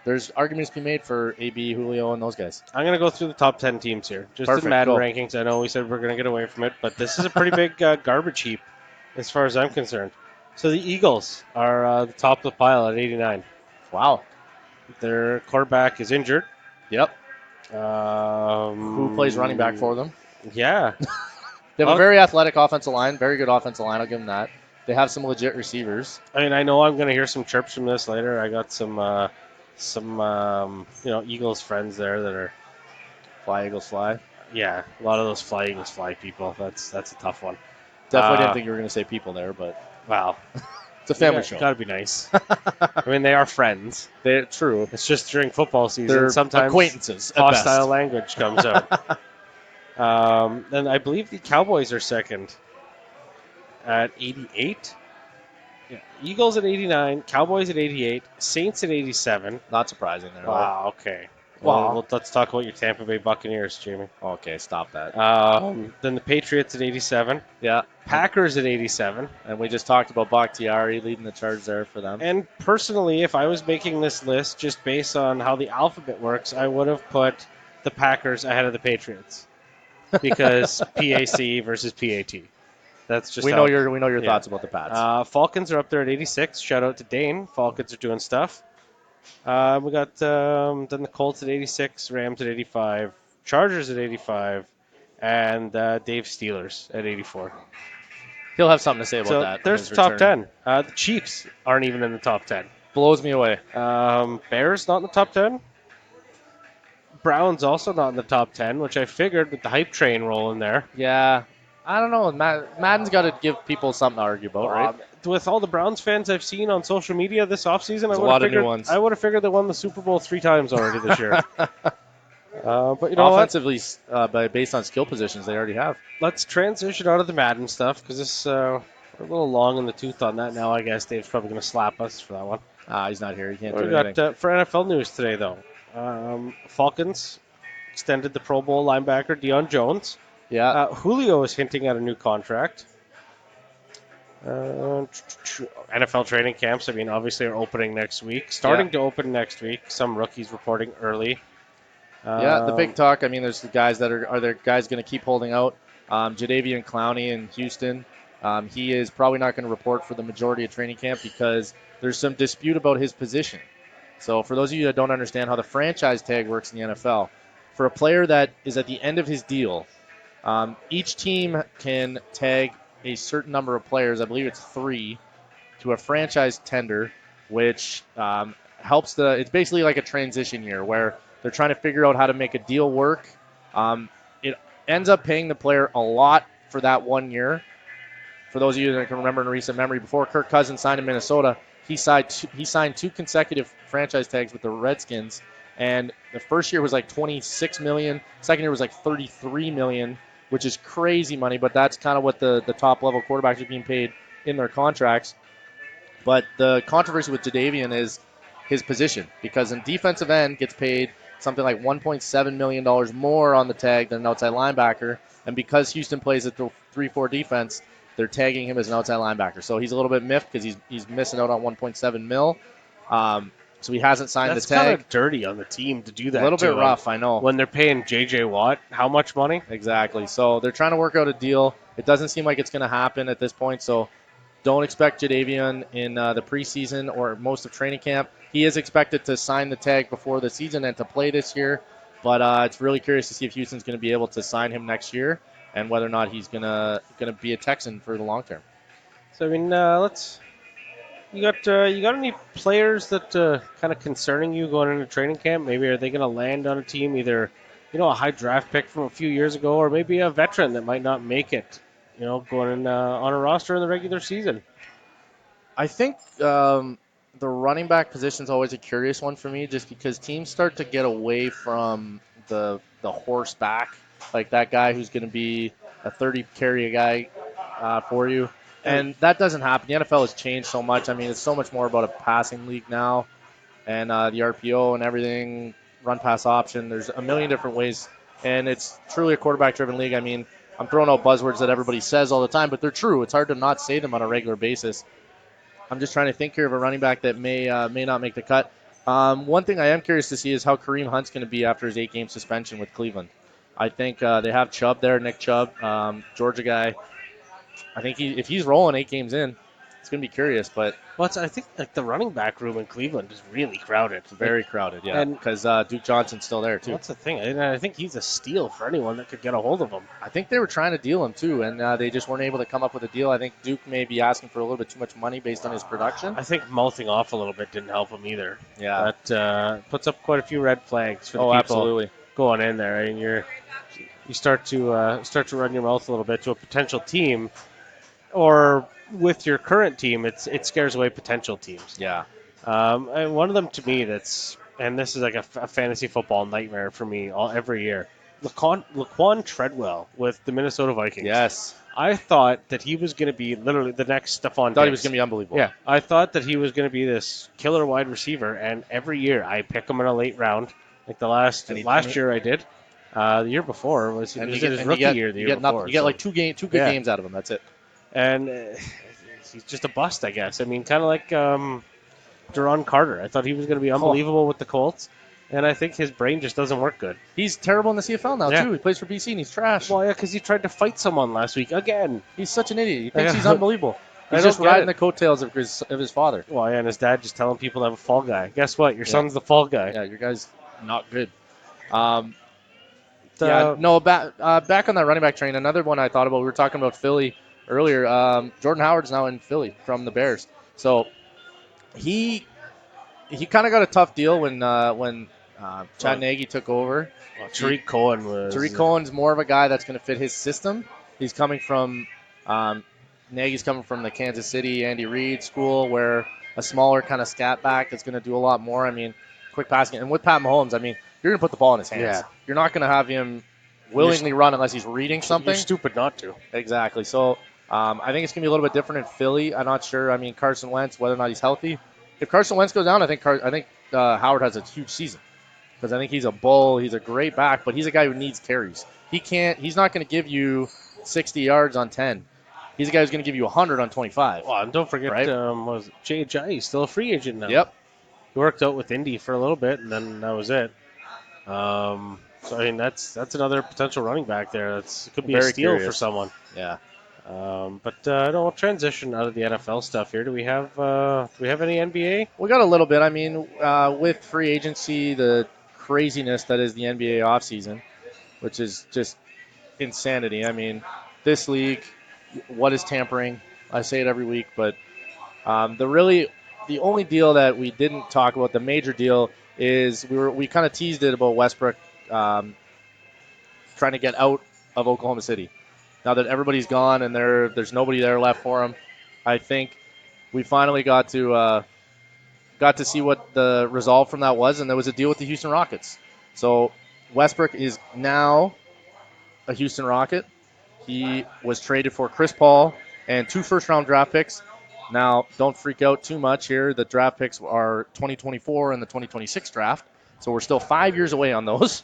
[SPEAKER 3] there's arguments to be made for AB, Julio, and those guys.
[SPEAKER 2] I'm going to go through the top 10 teams here. Just in Madden rankings. I know we said we're going to get away from it, but this is a pretty big garbage heap as far as I'm concerned. So the Eagles are the top of the pile at 89.
[SPEAKER 3] Wow.
[SPEAKER 2] Their quarterback is injured.
[SPEAKER 3] Yep. Who plays running back for them?
[SPEAKER 2] Yeah.
[SPEAKER 3] They have a very athletic offensive line, very good offensive line. I'll give them that. They have some legit receivers.
[SPEAKER 2] I mean, I know I'm going to hear some chirps from this later. I got some Eagles friends there that are
[SPEAKER 3] Fly Eagles Fly.
[SPEAKER 2] Yeah, a lot of those Fly Eagles Fly people. That's a tough one.
[SPEAKER 3] Definitely didn't think you were going to say people there, but
[SPEAKER 2] wow,
[SPEAKER 3] it's a family show.
[SPEAKER 2] Got to be nice. I mean, they are friends.
[SPEAKER 3] They're true.
[SPEAKER 2] It's just during football season.
[SPEAKER 3] They're
[SPEAKER 2] sometimes
[SPEAKER 3] acquaintances.
[SPEAKER 2] Hostile language comes out. And I believe the Cowboys are second at 88. Yeah. Eagles at 89, Cowboys at 88, Saints at 87.
[SPEAKER 3] Not surprising there.
[SPEAKER 2] Wow, okay. Well, let's talk about your Tampa Bay Buccaneers, Jamie.
[SPEAKER 3] Okay, stop that.
[SPEAKER 2] Then the Patriots at 87.
[SPEAKER 3] Yeah.
[SPEAKER 2] Packers at 87.
[SPEAKER 3] And we just talked about Bakhtiari leading the charge there for them.
[SPEAKER 2] And personally, if I was making this list just based on how the alphabet works, I would have put the Packers ahead of the Patriots. Because PAC versus PAT. That's just
[SPEAKER 3] we know your thoughts about the Pats.
[SPEAKER 2] Falcons are up there at 86. Shout out to Dane. Falcons are doing stuff. We got then the Colts at 86, Rams at 85, Chargers at 85, and Dave Steelers at 84.
[SPEAKER 3] He'll have something to say about that.
[SPEAKER 2] There's the top 10. The Chiefs aren't even in the top 10.
[SPEAKER 3] Blows me away.
[SPEAKER 2] Bears not in the top 10. Browns also not in the top 10, which I figured with the hype train rolling there.
[SPEAKER 3] Yeah. I don't know. Madden's got to give people something to argue about, right?
[SPEAKER 2] With all the Browns fans I've seen on social media this offseason,
[SPEAKER 3] I
[SPEAKER 2] would have figured they won the Super Bowl 3 times already this year. But you know
[SPEAKER 3] offensively, based on skill positions, they already have.
[SPEAKER 2] Let's transition out of the Madden stuff because this we're a little long in the tooth on that now. I guess Dave's probably going to slap us for that one.
[SPEAKER 3] He's not here. He can't do
[SPEAKER 2] anything.
[SPEAKER 3] anything.
[SPEAKER 2] We got for NFL news today though. Falcons extended the Pro Bowl linebacker Deion Jones.
[SPEAKER 3] Yeah.
[SPEAKER 2] Julio is hinting at a new contract. NFL training camps, I mean, obviously are opening next week. Starting to open next week. Some rookies reporting early.
[SPEAKER 3] The big talk, I mean, there's the guys that are there guys going to keep holding out? Jadeveon Clowney in Houston. He is probably not going to report for the majority of training camp because there's some dispute about his position. So for those of you that don't understand how the franchise tag works in the NFL, for a player that is at the end of his deal, each team can tag a certain number of players, I believe it's 3, to a franchise tender, which helps it's basically like a transition year where they're trying to figure out how to make a deal work. It ends up paying the player a lot for that 1 year. For those of you that can remember in recent memory, before Kirk Cousins signed in Minnesota, he signed 2 consecutive franchise tags with the Redskins, and the first year was like $26 million. Second year was like $33 million, which is crazy money, but that's kind of what the top-level quarterbacks are being paid in their contracts. But the controversy with Jadeveon is his position, because in defensive end gets paid something like $1.7 million more on the tag than an outside linebacker. And because Houston plays at the 3-4 defense, they're tagging him as an outside linebacker. So he's a little bit miffed because he's missing out on 1.7 mil. So he hasn't signed
[SPEAKER 2] That's
[SPEAKER 3] the tag.
[SPEAKER 2] kind of dirty on the team to do that.
[SPEAKER 3] A little
[SPEAKER 2] to
[SPEAKER 3] bit
[SPEAKER 2] him
[SPEAKER 3] rough, I know.
[SPEAKER 2] When they're paying J.J. Watt how much money?
[SPEAKER 3] Exactly. So they're trying to work out a deal. It doesn't seem like it's going to happen at this point. So don't expect Jadeveon in the preseason or most of training camp. He is expected to sign the tag before the season and to play this year. But it's really curious to see if Houston's going to be able to sign him next year and whether or not he's going to be a Texan for the long term.
[SPEAKER 2] So I mean, you got any players that kind of concerning you going into training camp? Maybe are they going to land on a team, either a high draft pick from a few years ago, or maybe a veteran that might not make it, going in, on a roster in the regular season?
[SPEAKER 3] I think the running back position is always a curious one for me, just because teams start to get away from the horseback, like that guy who's going to be a 30 carry a guy for you. And that doesn't happen. The NFL has changed so much. I mean, it's so much more about a passing league now, and the RPO and everything, run pass option. There's a million different ways, and it's truly a quarterback-driven league. I mean, I'm throwing out buzzwords that everybody says all the time, but they're true. It's hard to not say them on a regular basis. I'm just trying to think here of a running back that may not make the cut. One thing I am curious to see is how Kareem Hunt's going to be after his 8-game suspension with Cleveland. I think they have Chubb there, Nick Chubb, Georgia guy. I think if he's rolling 8 games in, it's going to be curious. But
[SPEAKER 2] I think the running back room in Cleveland is really crowded.
[SPEAKER 3] Very crowded, yeah. Because Duke Johnson's still there, too.
[SPEAKER 2] That's the thing. I think he's a steal for anyone that could get a hold of him.
[SPEAKER 3] I think they were trying to deal him, too, and they just weren't able to come up with a deal. I think Duke may be asking for a little bit too much money based on his production.
[SPEAKER 2] I think mouthing off a little bit didn't help him either.
[SPEAKER 3] Yeah.
[SPEAKER 2] That puts up quite a few red flags for the people
[SPEAKER 3] absolutely.
[SPEAKER 2] going in there. I mean, you start to run your mouth a little bit to a potential team, or with your current team, it scares away potential teams.
[SPEAKER 3] Yeah.
[SPEAKER 2] And one of them to me this is like a fantasy football nightmare for me every year. Laquan Treadwell with the Minnesota Vikings.
[SPEAKER 3] Yes.
[SPEAKER 2] I thought that he was going to be literally the next Stephon Diggs.
[SPEAKER 3] Thought he was going to be unbelievable.
[SPEAKER 2] Yeah, I thought that he was going to be this killer wide receiver, and every year I pick him in a late round. Like the last year I did. The year before was his rookie year. The year before.
[SPEAKER 3] You get like two good games out of him. That's it.
[SPEAKER 2] And he's just a bust, I guess. I mean, kind of like Deron Carter. I thought he was going to be unbelievable with the Colts, and I think his brain just doesn't work good.
[SPEAKER 3] He's terrible in the CFL now, too. He plays for BC, and he's trash.
[SPEAKER 2] Well, yeah, because he tried to fight someone last week again.
[SPEAKER 3] He's such an idiot. He thinks he's unbelievable. He's just riding the coattails of his father.
[SPEAKER 2] Well, yeah, and his dad just telling people to have a fall guy. Guess what? Your son's the fall guy.
[SPEAKER 3] Yeah, your guy's not good. Back on that running back train, another one I thought about, we were talking about Philly earlier. Jordan Howard's now in Philly from the Bears. So he kind of got a tough deal when Chad Nagy took over.
[SPEAKER 2] Well, Tariq
[SPEAKER 3] Cohen's more of a guy that's going to fit his system. He's coming from Nagy's coming from the Kansas City Andy Reid school, where a smaller kind of scat back that's going to do a lot more. I mean, quick passing. And with Pat Mahomes, I mean, you're going to put the ball in his hands.
[SPEAKER 2] Yeah.
[SPEAKER 3] You're not going to have him willingly run unless he's reading something.
[SPEAKER 2] You're stupid not to.
[SPEAKER 3] Exactly. So I think it's going to be a little bit different in Philly. I'm not sure. I mean, Carson Wentz, whether or not he's healthy. If Carson Wentz goes down, I think Howard has a huge season, because I think he's a bull. He's a great back, but he's a guy who needs carries. He's not going to give you 60 yards on 10. He's a guy who's going to give you 100 on 25.
[SPEAKER 2] Well, and don't forget, was J.J. He's still a free agent now.
[SPEAKER 3] Yep.
[SPEAKER 2] He worked out with Indy for a little bit, and then that was it. So I mean, that's another potential running back there. It could be a steal for someone.
[SPEAKER 3] Yeah.
[SPEAKER 2] We'll transition out of the NFL stuff here. Do we have any NBA?
[SPEAKER 3] We got a little bit. I mean, with free agency, the craziness that is the NBA offseason, which is just insanity. I mean, this league, what is tampering? I say it every week, but the only deal that we didn't talk about, the major deal, is we kind of teased it about Westbrook trying to get out of Oklahoma City. Now that everybody's gone and there's nobody there left for him, I think we finally got to see what the resolve from that was, and there was a deal with the Houston Rockets. So Westbrook is now a Houston Rocket. He was traded for Chris Paul and 2 first-round draft picks Now, don't freak out too much here. The draft picks are 2024 and the 2026 draft, so we're still 5 years away on those.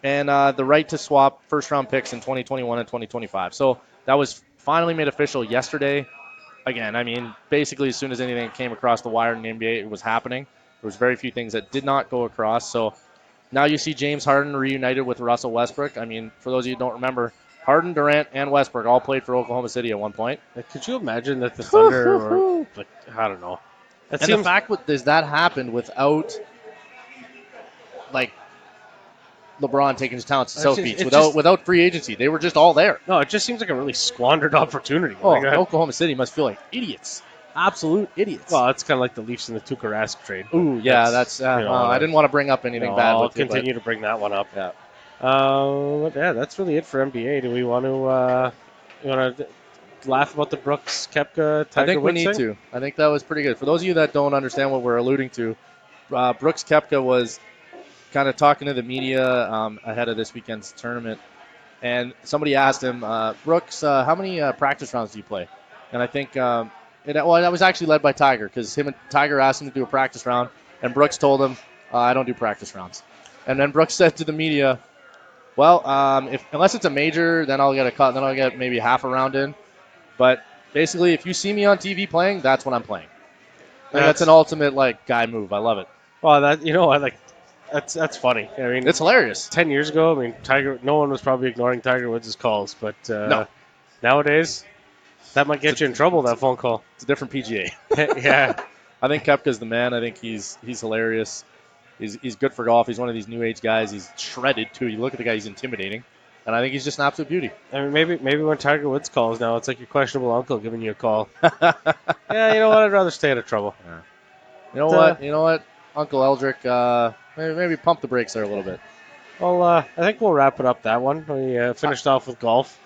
[SPEAKER 3] And the right to swap first-round picks in 2021 and 2025. So that was finally made official yesterday. Again, I mean, basically as soon as anything came across the wire in the NBA, it was happening. There was very few things that did not go across. So now you see James Harden reunited with Russell Westbrook. I mean, for those of you who don't remember, Harden, Durant, and Westbrook all played for Oklahoma City at one point.
[SPEAKER 2] Like, could you imagine that the Thunder were, like, I don't know.
[SPEAKER 3] And the fact that happened without, like, LeBron taking his talents to South Beach, without free agency. They were just all there.
[SPEAKER 2] No, it just seems like a really squandered opportunity.
[SPEAKER 3] Oh, Oklahoma City must feel like idiots. Absolute idiots.
[SPEAKER 2] Well, it's kind of like the Leafs and the Tuukka Rask trade.
[SPEAKER 3] Ooh, yeah, that's. I didn't want to bring up anything bad.
[SPEAKER 2] I'll continue to bring that one up.
[SPEAKER 3] Yeah.
[SPEAKER 2] But yeah, that's really it for NBA. Do we want to laugh about the Brooks Koepka Tiger
[SPEAKER 3] I think we
[SPEAKER 2] Woods
[SPEAKER 3] need
[SPEAKER 2] thing?
[SPEAKER 3] to. I think that was pretty good. For those of you that don't understand what we're alluding to, Brooks Koepka was kind of talking to the media ahead of this weekend's tournament, and somebody asked him, Brooks, how many practice rounds do you play? And I think that was actually led by Tiger, because him and Tiger asked him to do a practice round, and Brooks told him, I don't do practice rounds. And then Brooks said to the media, well, unless it's a major, then I'll get a cut, then I'll get maybe half a round in. But basically, if you see me on TV playing, that's when I'm playing. And that's an ultimate guy move. I love it.
[SPEAKER 2] Well, that's funny. I mean,
[SPEAKER 3] it's hilarious.
[SPEAKER 2] 10 years ago, I mean, no one was probably ignoring Tiger Woods' calls, but
[SPEAKER 3] no.
[SPEAKER 2] Nowadays, that might get you in trouble, that phone call.
[SPEAKER 3] It's a different PGA.
[SPEAKER 2] Yeah.
[SPEAKER 3] I think Koepka's the man. I think he's hilarious. He's good for golf. He's one of these new age guys. He's shredded, too. You look at the guy, he's intimidating. And I think he's just an absolute beauty.
[SPEAKER 2] I mean, maybe when Tiger Woods calls now, it's like your questionable uncle giving you a call. Yeah, you know what? I'd rather stay out of trouble.
[SPEAKER 3] Yeah. You know what? Uncle Eldrick, maybe pump the brakes there a little bit.
[SPEAKER 2] Well, I think we'll wrap it up, that one. We finished off with golf.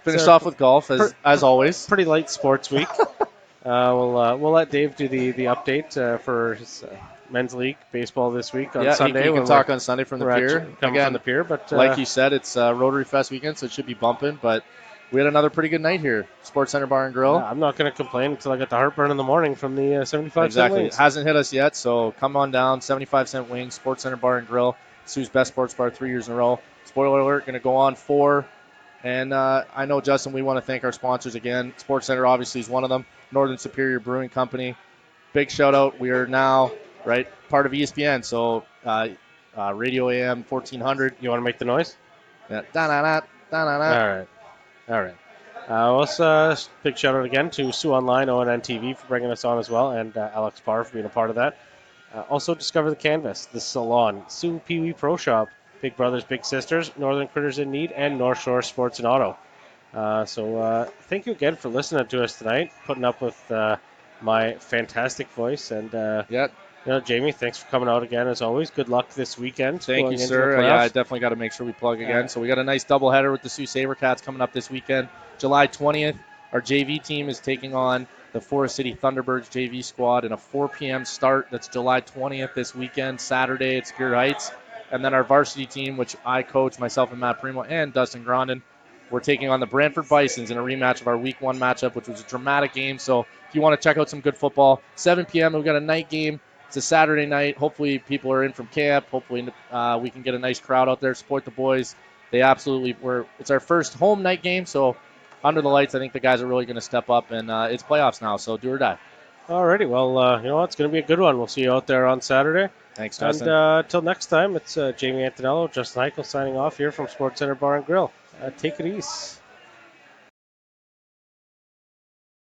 [SPEAKER 3] As always.
[SPEAKER 2] Pretty light sports week. We'll let Dave do the update for his men's league baseball this week on Sunday.
[SPEAKER 3] You can talk on Sunday from the Pier.
[SPEAKER 2] Again, from the Pier, but
[SPEAKER 3] like you said, it's Rotary Fest weekend, so it should be bumping. But we had another pretty good night here, Sportscenter Bar and Grill.
[SPEAKER 2] Yeah, I'm not going to complain until I get the heartburn in the morning from the 75-cent wings.
[SPEAKER 3] It hasn't hit us yet, so come on down. 75-cent wings, Sportscenter Bar and Grill. Soo's best sports bar 3 years in a row. Spoiler alert, going to go on 4. And I know, Justin, we want to thank our sponsors again. SportsCenter obviously is one of them. Northern Superior Brewing Company. Big shout out. We are now part of ESPN. So Radio AM 1400.
[SPEAKER 2] You want to make the noise?
[SPEAKER 3] Yeah. Da-na-na, da-na-na.
[SPEAKER 2] All right. Also, big shout out again to Soo Online, ONN TV for bringing us on as well, and Alex Parr for being a part of that. Also, Discover the Canvas, The Salon, Soo Pee Wee Pro Shop, Big Brothers, Big Sisters, Northern Critters in Need, and North Shore Sports and Auto. So thank you again for listening to us tonight, putting up with my fantastic voice. And Jamie, thanks for coming out again as always. Good luck this weekend.
[SPEAKER 3] Thank you, sir. I definitely got to make sure we plug again. So we got a nice doubleheader with the Soo Sabercats coming up this weekend. July 20th, our JV team is taking on the Forest City Thunderbirds JV squad in a 4 p.m. start. That's July 20th this weekend, Saturday at Pier Heights. And then our varsity team, which I coach, myself and Matt Primo and Dustin Grondin, we're taking on the Brantford Bisons in a rematch of our Week 1 matchup, which was a dramatic game. So if you want to check out some good football, 7 p.m. we've got a night game. It's a Saturday night. Hopefully people are in from camp. Hopefully we can get a nice crowd out there, support the boys. They absolutely were. It's our first home night game, so under the lights, I think the guys are really going to step up, and it's playoffs now, so do or die.
[SPEAKER 2] Alrighty, well, you know what? It's going to be a good one. We'll see you out there on Saturday.
[SPEAKER 3] Thanks, Justin.
[SPEAKER 2] And until next time, it's Jamie Antonello, Justin Hykel signing off here from SportsCenter Bar and Grill. Take it easy.